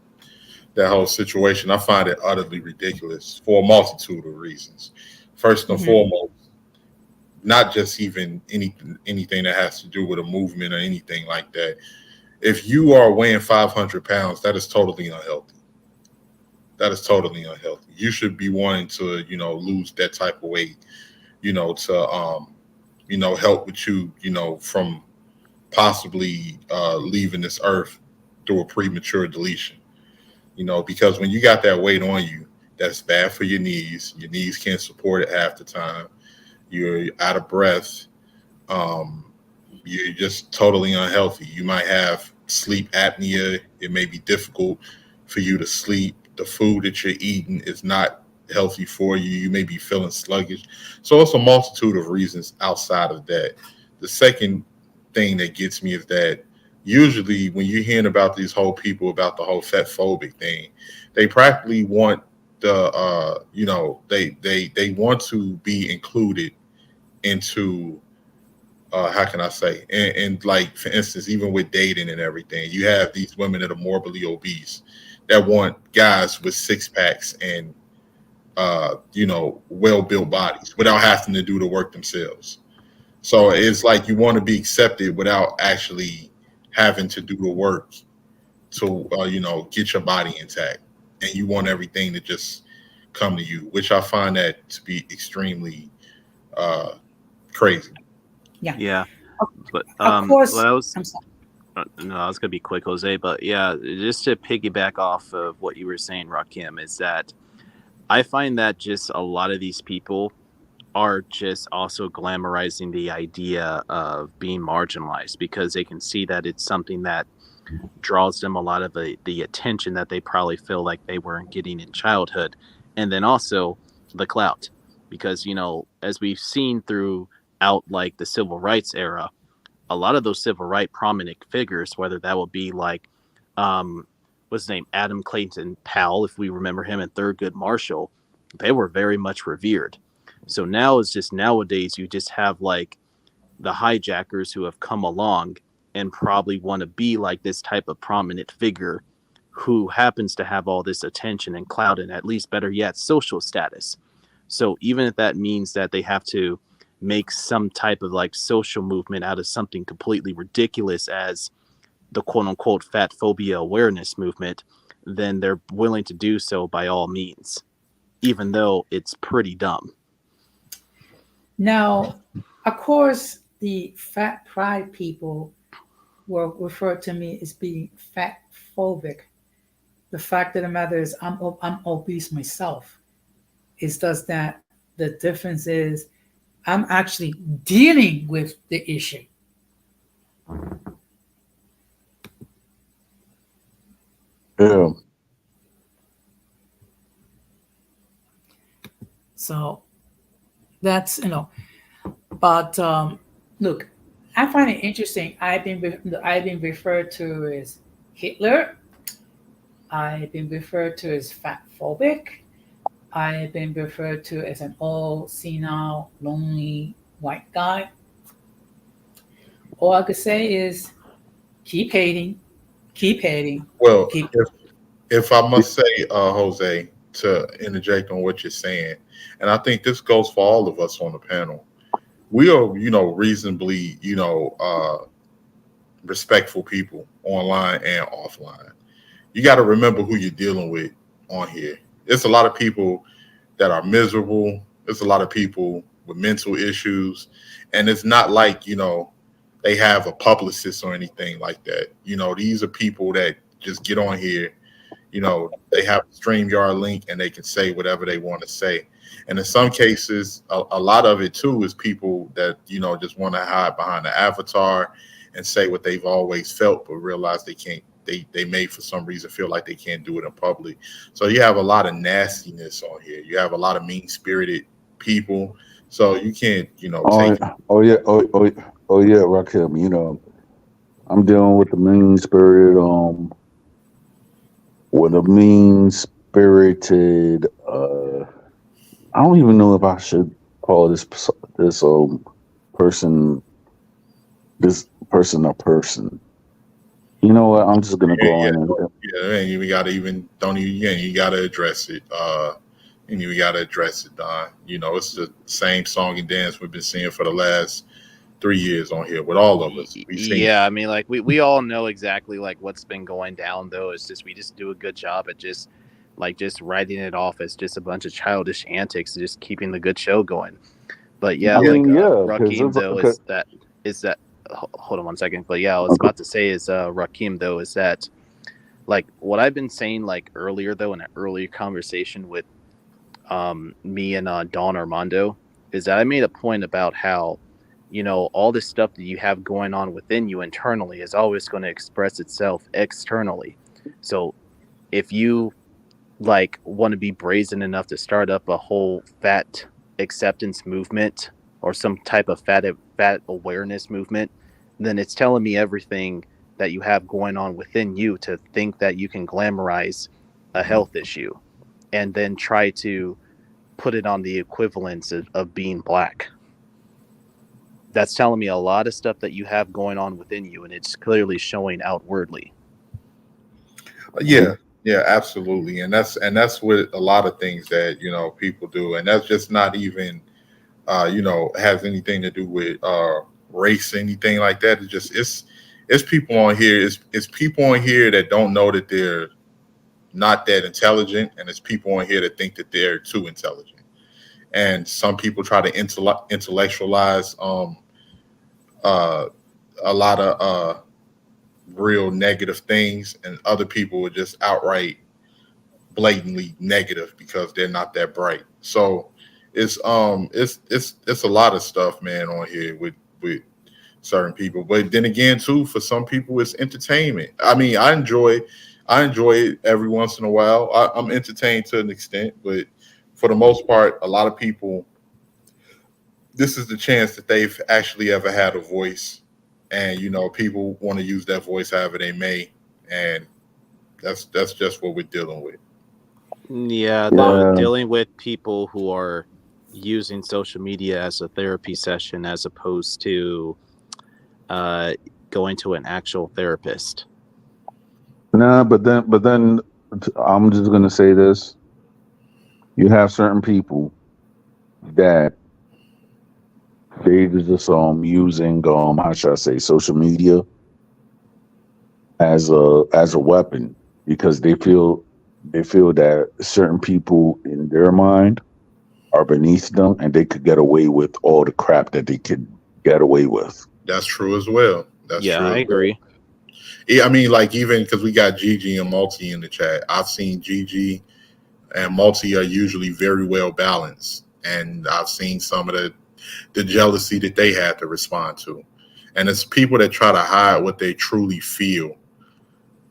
that whole situation, I find it utterly ridiculous for a multitude of reasons. First and Mm-hmm. foremost, not just even anything that has to do with a movement or anything like that. If you are weighing 500 pounds, that is totally unhealthy. That is totally unhealthy. You should be wanting to, lose that type of weight, to help with you, from possibly leaving this earth through a premature deletion. Because when you got that weight on you, that's bad for your knees. Your knees can't support it half the time. You're out of breath. Um, you're just totally unhealthy. You might have sleep apnea. It may be difficult for you to sleep. The food that you're eating is not healthy for you. You may be feeling sluggish. So it's a multitude of reasons outside of that. The second thing that gets me is that usually when you're hearing about these whole people about the whole fat phobic thing, they practically want they want to be included into how can I say? And like for instance, even with dating and everything, you have these women that are morbidly obese that want guys with six packs and well built bodies without having to do the work themselves. So it's like you want to be accepted without actually having to do the work to get your body intact, and you want everything to just come to you, which I find that to be extremely uh, crazy. Yeah. Yeah, Of, but of course. what I was I'm sorry. no, I was gonna be quick, Jose. But yeah, just to piggyback off of what you were saying, Rakim, is that I find that just a lot of these people are just also glamorizing the idea of being marginalized because they can see that it's something that draws them a lot of the attention that they probably feel like they weren't getting in childhood. And then also the clout. Because, as we've seen throughout like the civil rights era, a lot of those civil right prominent figures, whether that will be like what's his name, Adam Clayton Powell, if we remember him in Thurgood Marshall, they were very much revered. So now it's just nowadays you just have like the hijackers who have come along and probably want to be like this type of prominent figure who happens to have all this attention and clout and at least better yet social status. So even if that means that they have to make some type of like social movement out of something completely ridiculous as the quote unquote fat phobia awareness movement, then they're willing to do so by all means, even though it's pretty dumb. Now, of course, the fat pride people were referred to me as being fat phobic. The fact of the matter is, I'm obese myself. Is does that the difference is I'm actually dealing with the issue. Yeah. So that's But look, I find it interesting. I've been referred to as Hitler. I've been referred to as fat phobic. I've been referred to as an old, senile, lonely white guy. All I could say is keep hating, keep hating, Well, keep. if I must say, Jose, to interject on what you're saying, and I think this goes for all of us on the panel. We are, reasonably, respectful people online and offline. You got to remember who you're dealing with on here. It's a lot of people that are miserable. It's a lot of people with mental issues, and it's not like they have a publicist or anything like that. These are people that just get on here. They have a StreamYard link and they can say whatever they want to say. And in some cases, a lot of it too is people that just want to hide behind the avatar and say what they've always felt, but realize they can't. They may for some reason feel like they can't do it in public. So you have a lot of nastiness on here. You have a lot of mean spirited people. So you can't Oh, take oh yeah. Oh, Oh yeah, Rakim. I'm dealing with the mean spirit. With a mean spirited. I don't even know if I should call this person this person a person. You know what? I'm just gonna Yeah, go yeah, on and yeah. And we gotta even don't even yeah, you gotta address it. And you gotta address it, Don. It's the same song and dance we've been seeing for the last 3 years on here with all of us. We've seen it. Yeah, I mean, like we all know exactly like what's been going down. Though it's just we just do a good job at just writing it off as just a bunch of childish antics, just keeping the good show going. But yeah, I Yeah, like mean, yeah, because Rakim it's though okay. is that hold on one second. But yeah, I was about to say is Rakim though is that like what I've been saying like earlier though in an earlier conversation with me and Don Armando is that I made a point about how all this stuff that you have going on within you internally is always going to express itself externally. So if you like want to be brazen enough to start up a whole fat acceptance movement or some type of fat awareness movement, then it's telling me everything that you have going on within you to think that you can glamorize a health issue and then try to put it on the equivalence of being black. That's telling me a lot of stuff that you have going on within you, and it's clearly showing outwardly. yeah, yeah, absolutely. And that's what a lot of things that people do, and that's just not even has anything to do with race, anything like that. It's people on here. It's people on here that don't know that they're not that intelligent, and it's people on here that think that they're too intelligent. And some people try to intellectualize uh, a lot of real negative things, and other people are just outright blatantly negative because they're not that bright. So it's a lot of stuff, man, on here with certain people. But then again, too, for some people, it's entertainment. I mean, I enjoy it every once in a while. I'm entertained to an extent, but for the most part, a lot of people, this is the chance that they've actually ever had a voice, and people want to use that voice however they may, and that's just what we're dealing with. Yeah, though Yeah, dealing with people who are using social media as a therapy session as opposed to uh, going to an actual therapist. nah, but then I'm just gonna say this: you have certain people that they just using how should I say social media as a weapon because they feel that certain people in their mind are beneath them and they could get away with all the crap that they could get away with. That's true as well. That's Yeah, true I as well. agree. Yeah, I mean, like, even because we got Gigi and Multi in the chat, I've seen Gigi and Multi are usually very well balanced, and I've seen some of the jealousy that they had to respond to, and it's people that try to hide what they truly feel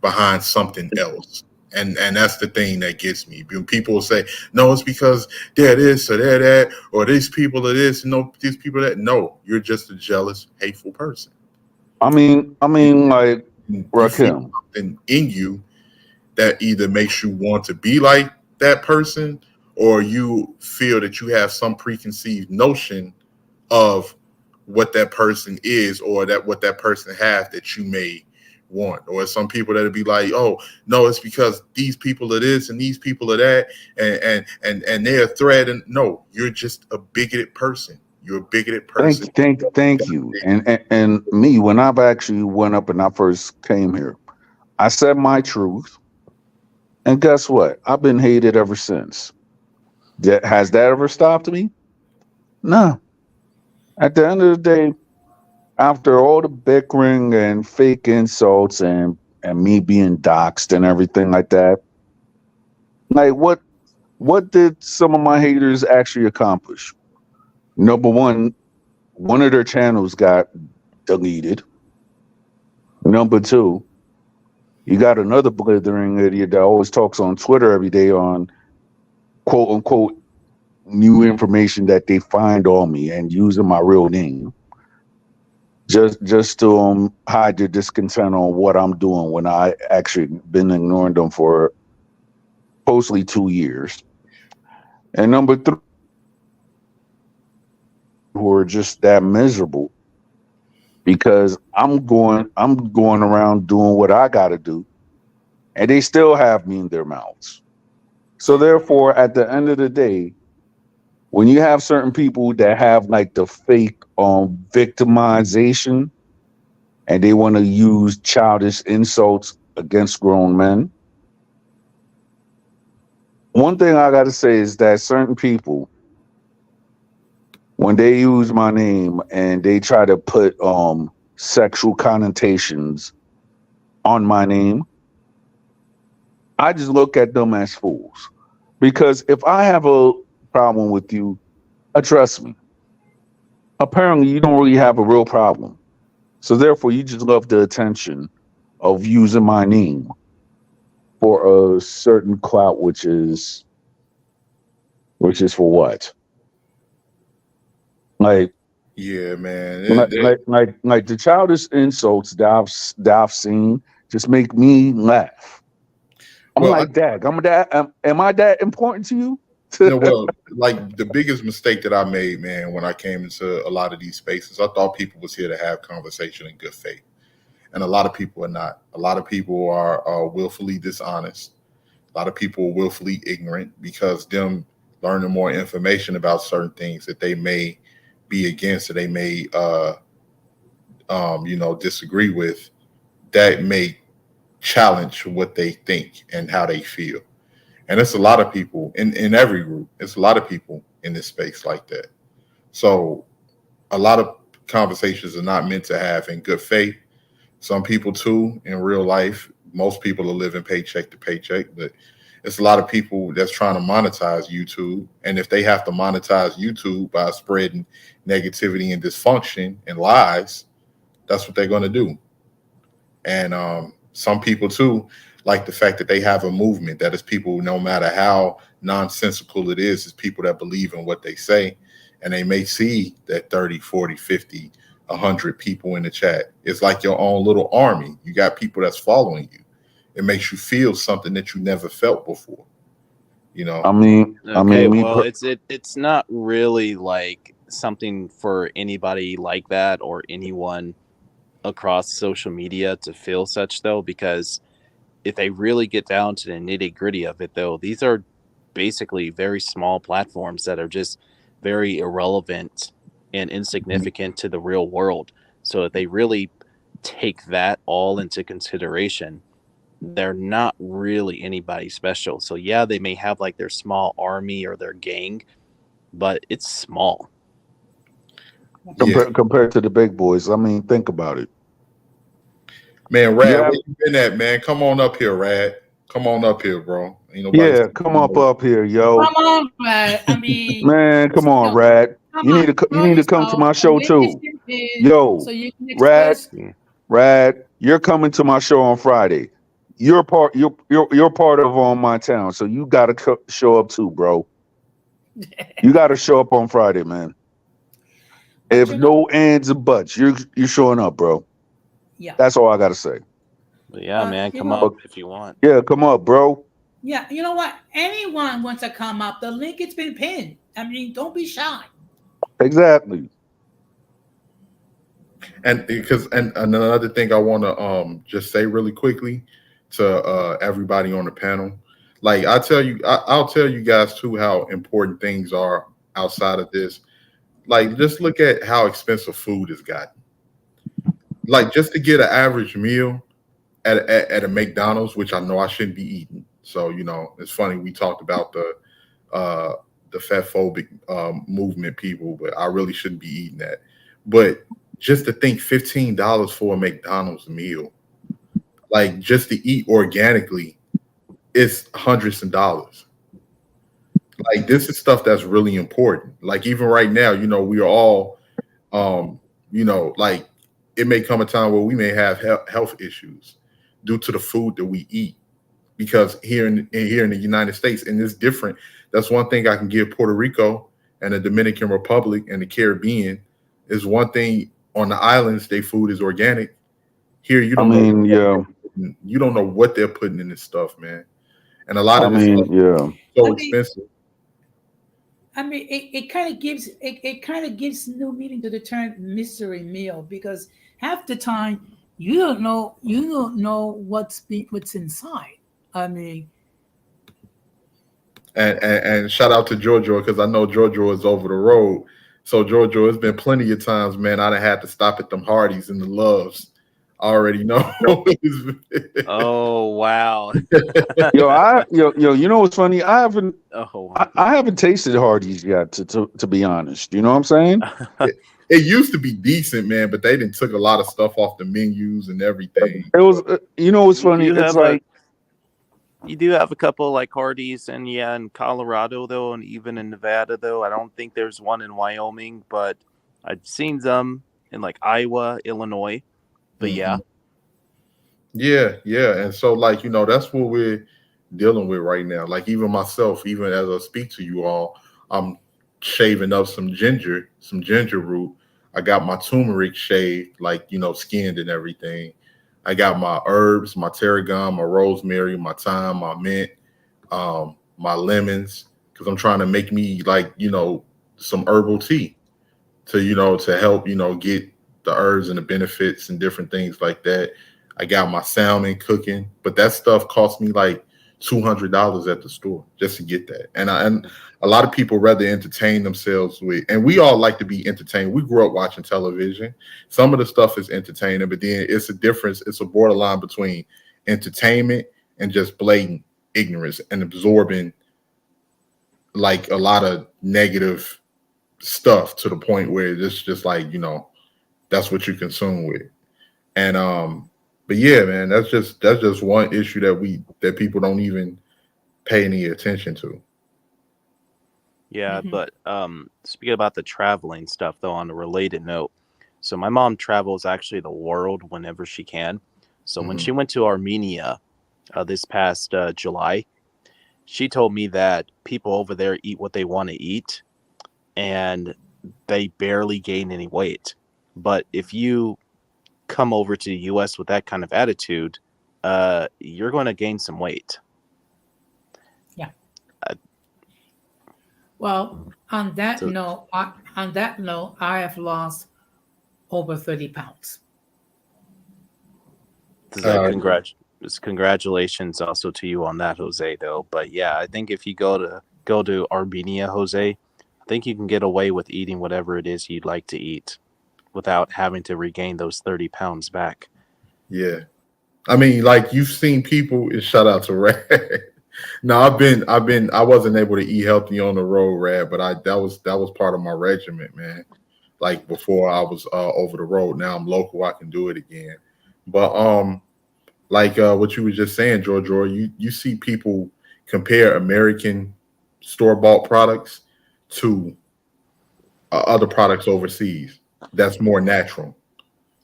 behind something else. And that's the thing that gets me. When people say, no, it's because they're this or they're that, or these people are this, and no, these people are that. No, you're just a jealous, hateful person. I mean, like You feel Rakim. something in you that either makes you want to be like that person, or you feel that you have some preconceived notion of what that person is, or that what that person has that you may want. Or some people that'll be like, oh no, it's because these people are this and these people are that, and they're a threat. And no, you're just a bigoted person. You're a bigoted person. Thank you. And me, when I've actually went up and I first came here, I said my truth, and guess what? I've been hated ever since. Has that ever stopped me? No. At the end of the day, after all the bickering and fake insults and me being doxxed and everything like that, like what did some of my haters actually accomplish? Number one of their channels got deleted. Number two, you got another blithering idiot that always talks on Twitter every day on quote unquote new information that they find on me and using my real name. just to hide their discontent on what I'm doing when I actually been ignoring them for supposedly 2 years. And number three, who are just that miserable because I'm going around doing what I got to do, and they still have me in their mouths. So therefore, at the end of the day, when you have certain people that have like the fake victimization and they want to use childish insults against grown men, one thing I got to say is that certain people, when they use my name and they try to put sexual connotations on my name, I just look at them as fools. Because if I have a problem with you, trust me, apparently you don't really have a real problem. So therefore, you just love the attention of using my name for a certain clout, which is for what? Like, Yeah, man. like the childish insults that I've seen just make me laugh. I'm Well, I, like, Dag, am I that important to you? no, well, like the biggest mistake that I made, man, when I came into a lot of these spaces, I thought people was here to have conversation in good faith, and a lot of people are not. A lot of people are willfully dishonest. A lot of people are willfully ignorant because them learning more information about certain things that they may be against or they may disagree with, that may challenge what they think and how they feel. And it's a lot of people in every group. It's a lot of people in this space like that. So a lot of conversations are not meant to have in good faith. Some people too in real life, most people are living paycheck to paycheck, but it's a lot of people that's trying to monetize YouTube. And if they have to monetize YouTube by spreading negativity and dysfunction and lies, that's what they're going to do. And some people too like the fact that they have a movement that is people, no matter how nonsensical it is people that believe in what they say. And they may see that 30, 40, 50, 100 people in the chat. It's like your own little army. You got people that's following you. It makes you feel something that you never felt before, you know? I mean, Okay, me. well, it's not really like something for anybody like that or anyone across social media to feel such though, because if they really get down to the nitty gritty of it though, these are basically very small platforms that are just very irrelevant and insignificant to the real world. So if they really take that all into consideration, they're not really anybody special. So yeah, they may have like their small army or their gang, but it's small. Yeah. Compared to the big boys, I mean, think about it. Man, You Rad, where have, you been at, man? Come on up here, Rad. Come on up here, bro. Ain't nobody yeah, saying come no up more. up here, yo, Come on, man. I mean, man, come on, no, Rad. come You need on, to you show need to come to yourself. my The show link is too, in pin so yo, you can Rad. express. Rad, you're coming to my show on Friday. You're part of on my town, so you got to show up too, bro. You got to show up on Friday, man. But If you know, no ands and buts, you're showing up, bro. yeah, That's all I got to say. But yeah, man, you come know, But up if you want. yeah, come up, bro. yeah, you know what? Anyone wants to come up, the link has been pinned. I mean, don't be shy. Exactly. And because and another thing I want to just say really quickly to everybody on the panel, like I'll tell you guys too how important things are outside of this. Like just look at how expensive food has gotten. Like just to get an average meal at a McDonald's, which I know I shouldn't be eating. So it's funny we talked about uh, the fat phobic movement people, but I really shouldn't be eating that. But just to think $15 for a McDonald's meal, like just to eat organically, it's hundreds of dollars. Like this is stuff that's really important. Like even right now, we are all, um, like it may come a time where we may have health issues due to the food that we eat because here in the United States, and it's different. That's one thing I can give Puerto Rico and the Dominican Republic and the Caribbean is one thing. on the islands, their food is organic. Here, you I don't know mean, yeah. you don't know what they're putting in this stuff, man. And a lot I of this stuff mean, yeah. is so I mean, expensive. it kind of gives it kind of gives new meaning to the term mystery meal because half the time you don't know what's inside. I mean, And shout out to Giorgio because I know Giorgio is over the road. So Giorgio, it's been plenty of times, man. I'd have had to stop at them Hardys and the Loves. I already know. Oh wow. You know what's funny? Oh. I haven't tasted Hardee's yet. To be honest, you know what I'm saying? It used to be decent, man, but they didn't took a lot of stuff off the menus and everything. It was. You know what's You funny? do It's have a like you do have a couple like Hardee's, and yeah, in Colorado though, and even in Nevada though. I don't think there's one in Wyoming, but I've seen them in like Iowa, Illinois. But yeah. Mhm. Yeah, yeah. And so like, that's what we're dealing with right now. Like even myself, even as I speak to you all, I'm shaving up some ginger root. I got my turmeric shaved, like, skinned and everything. I got my herbs, my tarragon, my rosemary, my thyme, my mint, my lemons, because I'm trying to make me like, some herbal tea to to help get the herbs and the benefits and different things like that. I got my salmon cooking, but that stuff cost me like $200 at the store just to get that. And a lot of people rather entertain themselves with, and we all like to be entertained. We grew up watching television. Some of the stuff is entertaining, but then it's a difference. It's a borderline between entertainment and just blatant ignorance and absorbing like a lot of negative stuff to the point where it's just like that's what you consume with. And but yeah, man, that's just one issue that people don't even pay any attention to. Yeah, mhm, but speaking about the traveling stuff though, on a related note, so my mom travels actually the world whenever she can. So when Hmm. she went to Armenia this past July, she told me that people over there eat what they want to eat, and they barely gain any weight. But if you come over to the U.S. with that kind of attitude, you're going to gain some weight. yeah. Uh, Well, so on that note, I have lost over 30 pounds. does that Uh, congratulations also to you on that, Jose? Though, but yeah, I think if you go to Armenia, Jose, I think you can get away with eating whatever it is you'd like to eat without having to regain those 30 pounds back. yeah, I mean, like you've seen people. And shout out to Rad. No, I wasn't able to eat healthy on the road, Rad, but that was part of my regimen, man. Like before I was over the road. Now I'm local. I can do it again. But like what you were just saying, George, you see people compare American store bought products to other products overseas. That's more natural.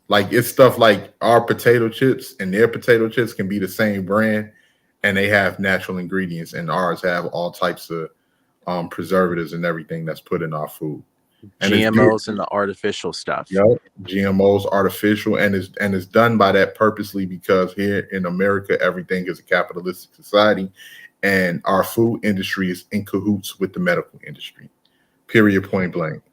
Like it's stuff like our potato chips and their potato chips can be the same brand, and they have natural ingredients, and ours have all types of preservatives and everything that's put in our food. And it's good. GMOs and the artificial stuff. Yep. GMOs, artificial, and it's done by that purposely because here in America, everything is a capitalistic society, and our food industry is in cahoots with the medical industry. Period. Point blank.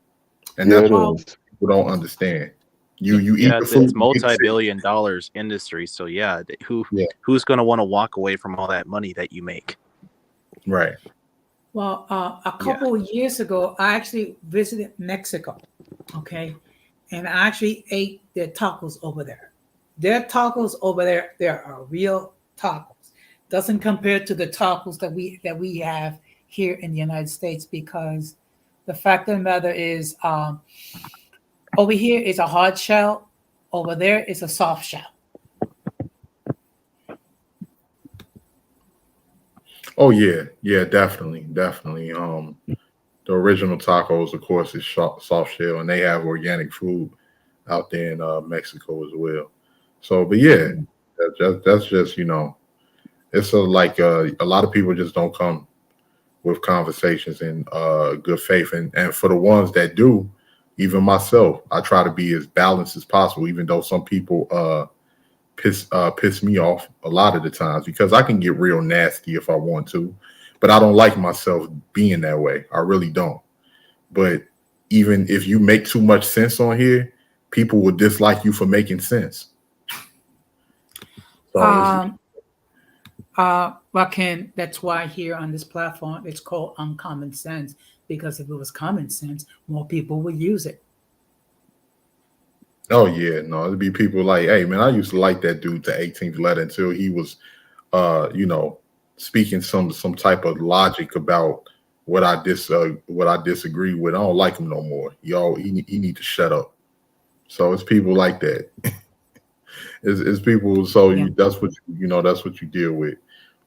And Yeah, that's it what Well, is. people don't understand. yeah, You eat Yeah, the it's food, you get sick. multi-billion dollars industry. So yeah, Yeah. who's going to want to walk away from all that money that you make? Right. well, a Yeah. couple of years ago, I actually visited Mexico. Okay, and I actually ate their tacos over there. Their tacos over there, there are real tacos. Doesn't compare to the tacos that we have here in the United States because the fact of the matter is, over here is a hard shell, over there is a soft shell. Oh yeah, yeah, definitely, definitely. The original tacos, of course, is soft shell, and they have organic food out there in Mexico as well. So, but yeah, that's just it's a lot of people just don't come with conversations in good faith, and for the ones that do, Even myself, I try to be as balanced as possible, even though some people piss me off a lot of the times because I can get real nasty if I want to, but I don't like myself being that way. I really don't. But even if you make too much sense on here, people will dislike you for making sense. So it's, Um, Rakim, that's why here on this platform it's called Uncommon Sense, because if it was common sense, more people would use it. oh yeah, no, it'd be people like, hey man, I used to like that dude to 18th letter until he was you know, speaking some type of logic about what I disagree with. I don't like him no more. He need to shut up. So it's people like that. It's people. So Yeah. that's what that's what you deal with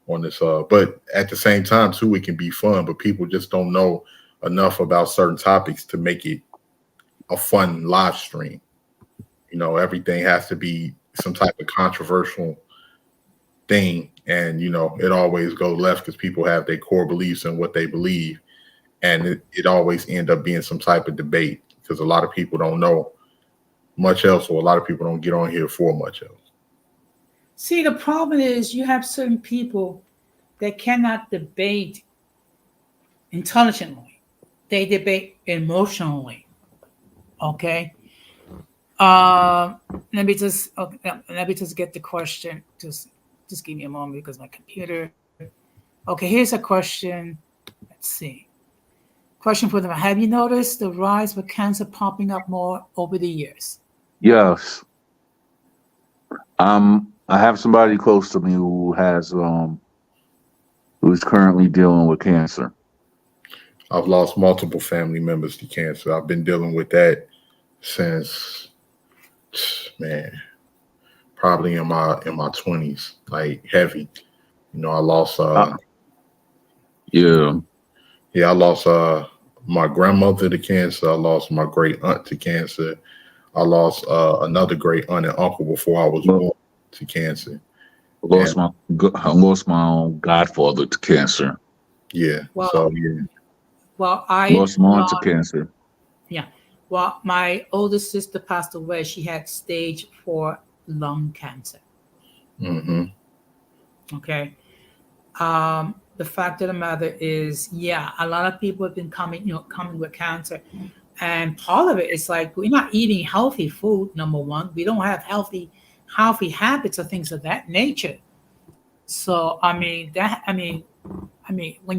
on this. But at the same time too, it can be fun. But people just don't know enough about certain topics to make it a fun live stream. Everything has to be some type of controversial thing, and it always goes left because people have their core beliefs and what they believe, and it always end up being some type of debate because a lot of people don't know much else, or a lot of people don't get on here for much else. See, the problem is you have certain people that cannot debate intelligently. They debate emotionally. Okay. Let me just get the question. Just give me a moment because my computer. Okay, here's a question. Let's see. Question for them: have you noticed the rise of cancer popping up more over the years? Yes. I have somebody close to me who's currently dealing with cancer. I've lost multiple family members to cancer. I've been dealing with that since, man, probably in my 20s, like heavy. I lost Yeah. yeah, I lost my grandmother to cancer. I lost my great aunt to cancer. I lost another great aunt and uncle before I was Well, born to cancer. I And lost my own godfather to cancer. yeah, so Well, yeah. I Lost my aunt to cancer. yeah. Well, my oldest sister passed away. She had stage 4 lung cancer. Hmm. Okay. The fact of the matter is, yeah, a lot of people have been coming with cancer, and part of it is like we're not eating healthy food. Number one, we don't have healthy habits or things of that nature. So when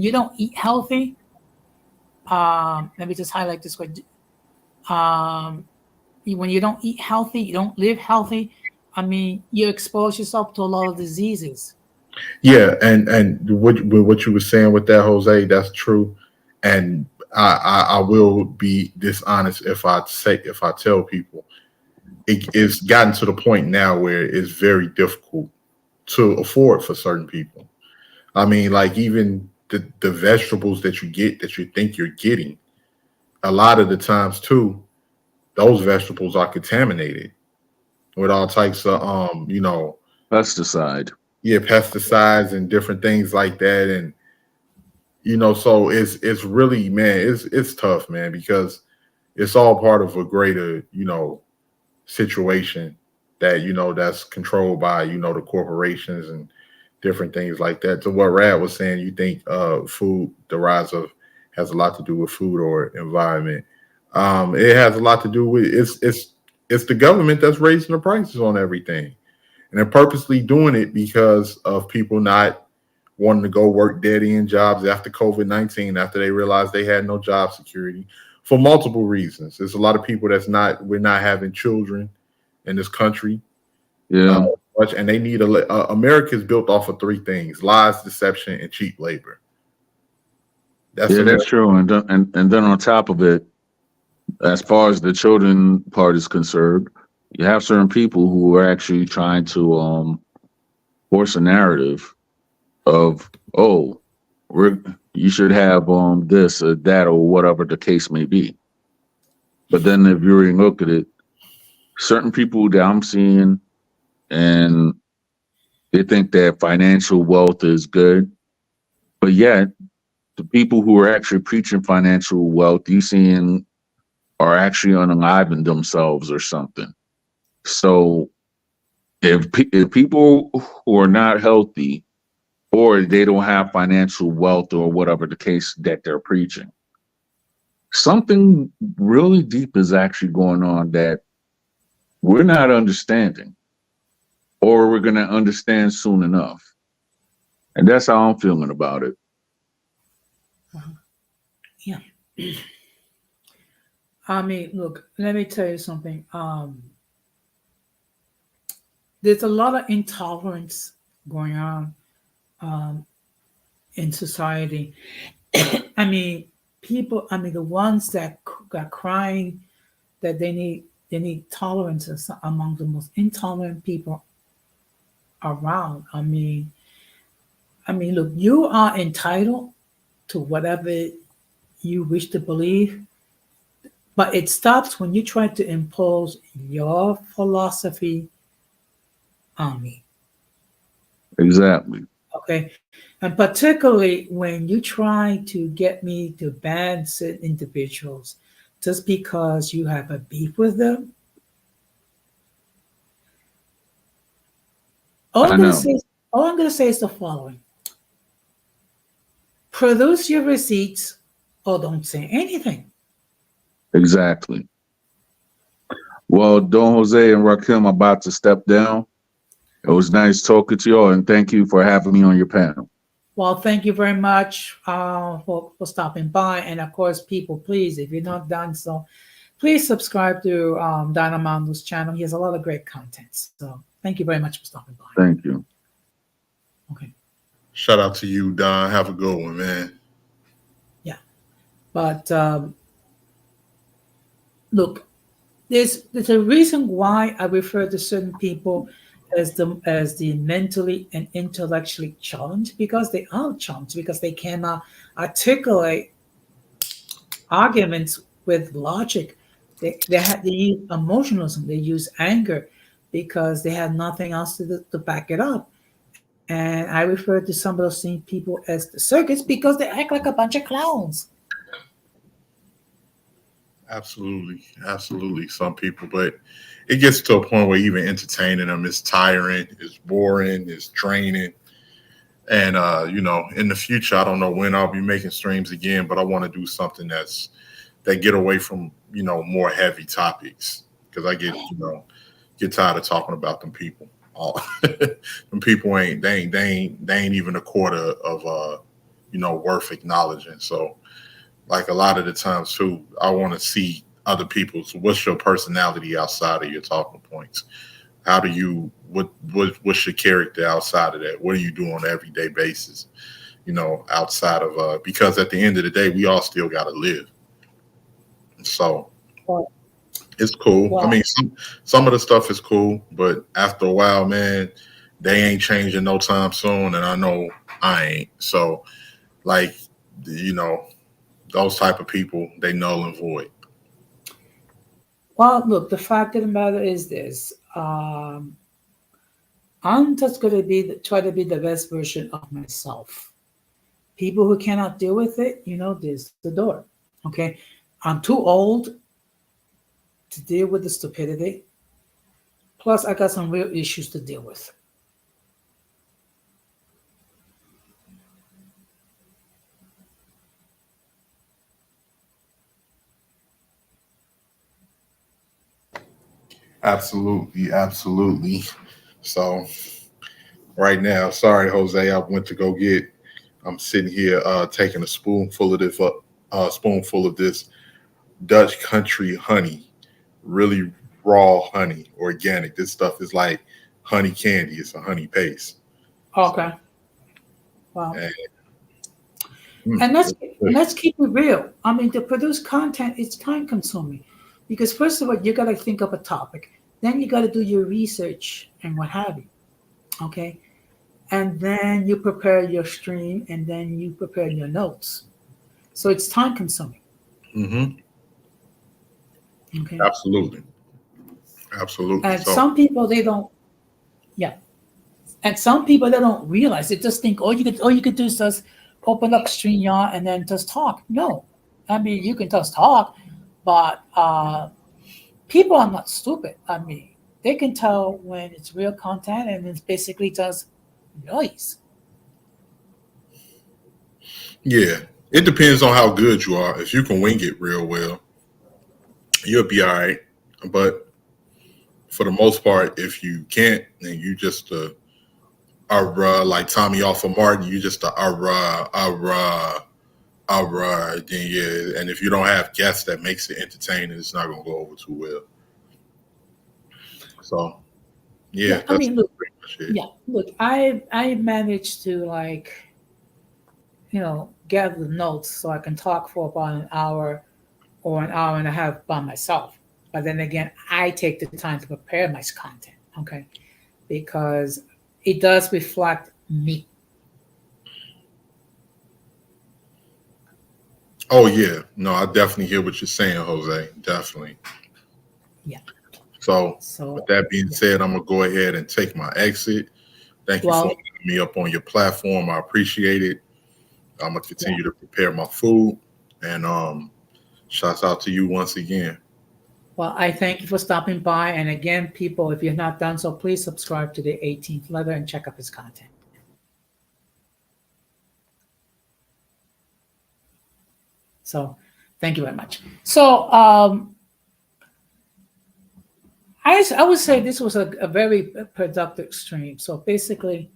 you don't eat healthy, let me just highlight this way. Um, when you don't eat healthy, you don't live healthy. You expose yourself to a lot of diseases. Yeah, and what you were saying with that, Jose, that's true. And I will be dishonest if I tell people it's gotten to the point now where it's very difficult to afford for certain people. I mean, like even the vegetables that you get that you think you're getting, a lot of the times too, those vegetables are contaminated with all types of Pesticide. yeah, pesticides and different things like that. And so it's really, man, it's tough, man, because it's all part of a greater situation that that's controlled by the corporations and different things like that. To what Rad was saying, you think food, the rise of, has a lot to do with food or environment. It has a lot to do with, it's the government that's raising the prices on everything, and they're purposely doing it because of people not wanting to go work dead end jobs after COVID-19, after they realized they had no job security for multiple reasons. There's a lot of people we're not having children in this country. Uh, Yeah. much, and they need America is built off of three things: lies, deception, and cheap labor. That's Yeah, that's America. true. And then on top of it, as far as the children part is concerned, you have certain people who are actually trying to force a narrative of, oh, we're you should have this or that or whatever the case may be. But then if you really look at it, certain people that I'm seeing, and they think that financial wealth is good, but yet the people who are actually preaching financial wealth, you seeing or actually unaliving themselves or something. So if people who are not healthy, or they don't have financial wealth, or whatever the case that they're preaching, something really deep is actually going on that we're not understanding, or we're going to understand soon enough. And that's how I'm feeling about it. Yeah. I mean, look, let me tell you something. There's a lot of intolerance going on um, in society. I mean, people. I mean, the ones that got crying that they need tolerance is among the most intolerant people around. I mean, look, you are entitled to whatever you wish to believe, but it stops when you try to impose your philosophy on me. Exactly. Okay. And particularly when you try to get me to ban certain individuals just because you have a beef with them, all I I'm gonna know. say is, all I'm gonna say is the following: produce your receipts or don't say anything. Exactly. Well, Don Jose and Rakim are about to step down. It was nice talking to you all, and thank you for having me on your panel. Well, thank you very much for stopping by. And of course, people, please, if you're not done so, please subscribe to Don Amando's channel. He has a lot of great content. So thank you very much for stopping by. Thank you. Okay. Shout out to you, Don. Have a good one, man. Yeah. But look, there's a reason why I refer to certain people as the mentally and intellectually challenged, because they are challenged because they cannot articulate arguments with logic. They use emotionalism, they use anger because they have nothing else to back it up. And I refer to some of those same people as the circus because they act like a bunch of clowns. Absolutely, absolutely. Some people, but it gets to a point where even entertaining them is tiring, is boring, is draining. And in the future, I don't know when I'll be making streams again, but I want to do something that get away from more heavy topics because I get tired of talking about them people. All them people ain't even a quarter of worth acknowledging. So like a lot of the times too, I want to see other people's. What's your personality outside of your talking points? How do you what's your character outside of that? What do you do on an everyday basis? Outside of because at the end of the day, we all still got to live. So Well, it's cool. I well, mean, some of the stuff is cool, but after a while, man, they ain't changing no time soon, and I know I ain't. So like, you know, those type of people, they null and void. well, look, the fact of the matter is this. I'm just going to try to be the best version of myself. People who cannot deal with it, there's the door. Okay. I'm too old to deal with the stupidity. Plus, I got some real issues to deal with. Absolutely, absolutely. So right now, sorry, Jose, I went to go get. I'm sitting here taking a spoonful of this Dutch country honey, really raw honey, organic. This stuff is like honey candy. It's a honey paste. So, Okay. Well, and, and let's it's good. let's keep it real. I mean, to produce content, it's time consuming because first of all, you got to think of a topic, then you got to do your research and what have you. Okay, and then you prepare your stream, and then you prepare your notes. So it's time consuming. Hmm. Okay, Absolutely, absolutely. and So some people they don't. Yeah, and some people they don't realize. They just think all you could do is just open up StreamYard and then just talk. No, I mean you can just talk, But people are not stupid. I mean, they can tell when it's real content and it's basically just noise. Yeah, it depends on how good you are. If you can wing it real well, you'll be all right. But for the most part, if you can't, then you just like Tommy off of Martin, you just then yeah. And if you don't have guests that makes it entertaining, it's not gonna go over too well. So yeah, Yeah, I that's mean, look, pretty much it. yeah, look, I managed to like gather the notes so I can talk for about an hour or an hour and a half by myself. But then again, I take the time to prepare my content, okay, because it does reflect me. Oh yeah, no, I definitely hear what you're saying, Jose. Definitely. Yeah. So with So that being yeah. said, I'm gonna go ahead and take my exit. Thank you for Well, having me up on your platform. I appreciate it. I'm gonna yeah. continue to prepare my food, and shouts out to you once again. Well, I thank you for stopping by. And again, people, if you're not done so, please subscribe to the 18th Leather and check out his content. So thank you very much. So I would say this was a very productive stream. So basically,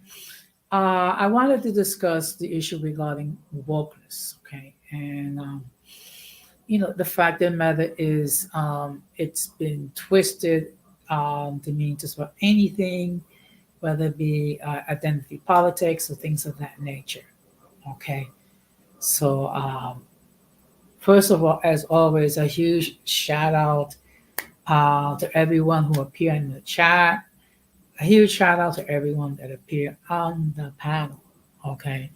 I wanted to discuss the issue regarding wokeness, okay? And, the fact of the matter is it's been twisted to mean just about anything, whether it be identity politics or things of that nature, okay? So, first of all, as always, a huge shout out to everyone who appeared in the chat. A huge shout out to everyone that appeared on the panel. Okay.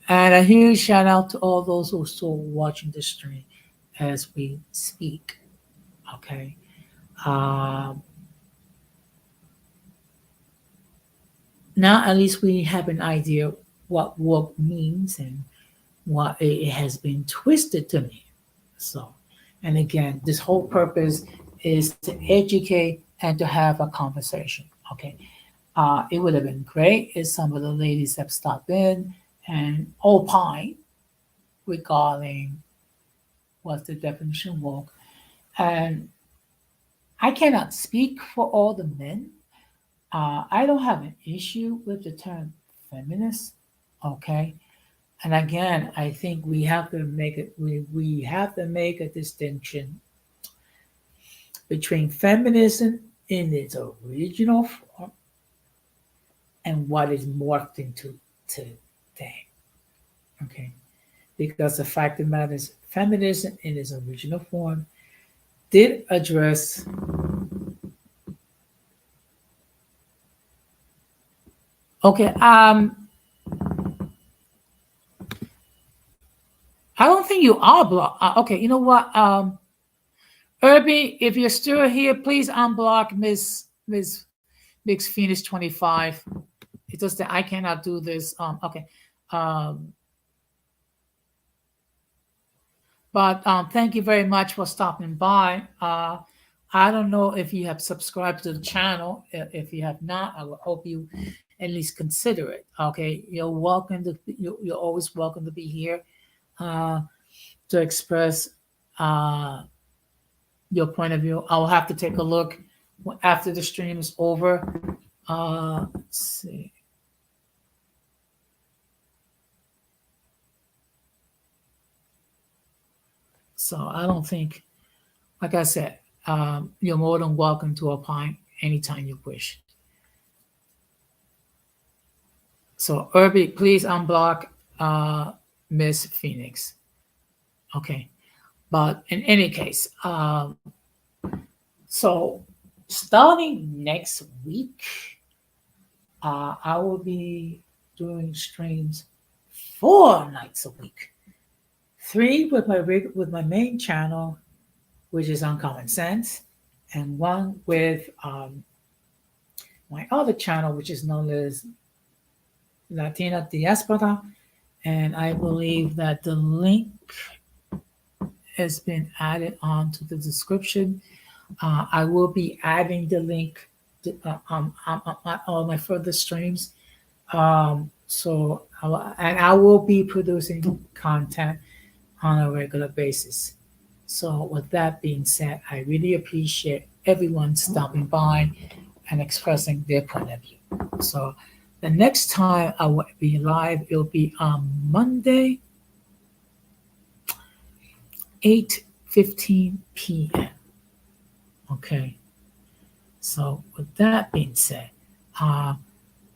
And a huge shout out to all those who are still watching the stream as we speak. Okay. Um, Now at least we have an idea what woke means and what it has been twisted to mean. So, and again, this whole purpose is to educate and to have a conversation. Okay. It would have been great if some of the ladies have stopped in and opine regarding what's the definition of woke. And I cannot speak for all the men. I don't have an issue with the term feminist. Okay. And again, I think we have to make it. We have to make a distinction between feminism in its original form and what is morphed into today. Okay. Because the fact of the matter is, feminism in its original form did address. Okay, I don't think you are blocked. Okay, you know what? Irby, if you're still here, please unblock Miss Phoenix 25. It does that I cannot do this. Okay. Um, but thank you very much for stopping by. I don't know if you have subscribed to the channel. If you have not, I will hope you at least consider it. Okay, you're welcome to. You're always welcome to be here uh, to express uh, your point of view. I'll have to take a look after the stream is over. Let's see. So I don't think, like I said, you're more than welcome to opine anytime you wish. So Irby, please unblock uh, Miss Phoenix. Okay. But in any case, so starting next week, I will be doing streams 4 nights a week. 3 with my main channel, which is Uncommon Sense, and 1 with my other channel, which is known as Latina Diaspora. And I believe that the link has been added on to the description. I will be adding the link on all my further streams. And I will be producing content on a regular basis. So, with that being said, I really appreciate everyone stopping by and expressing their point of view. So, the next time I will be live, it'll be on Monday, 8:15 p.m. Okay. So, with that being said, uh,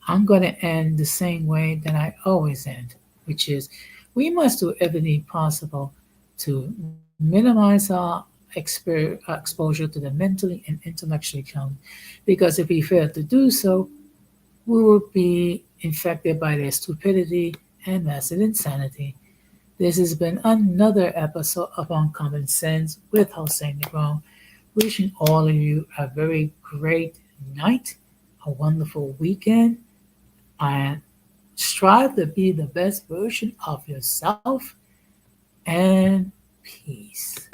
I'm going to end the same way that I always end, which is we must do everything possible to minimize our exposure to the mentally and intellectually challenged. Because if we fail to do so, we will be infected by their stupidity and massive insanity. This has been another episode of Uncommon Sense with Hossein Negron, wishing all of you a very great night, a wonderful weekend, and strive to be the best version of yourself, and peace.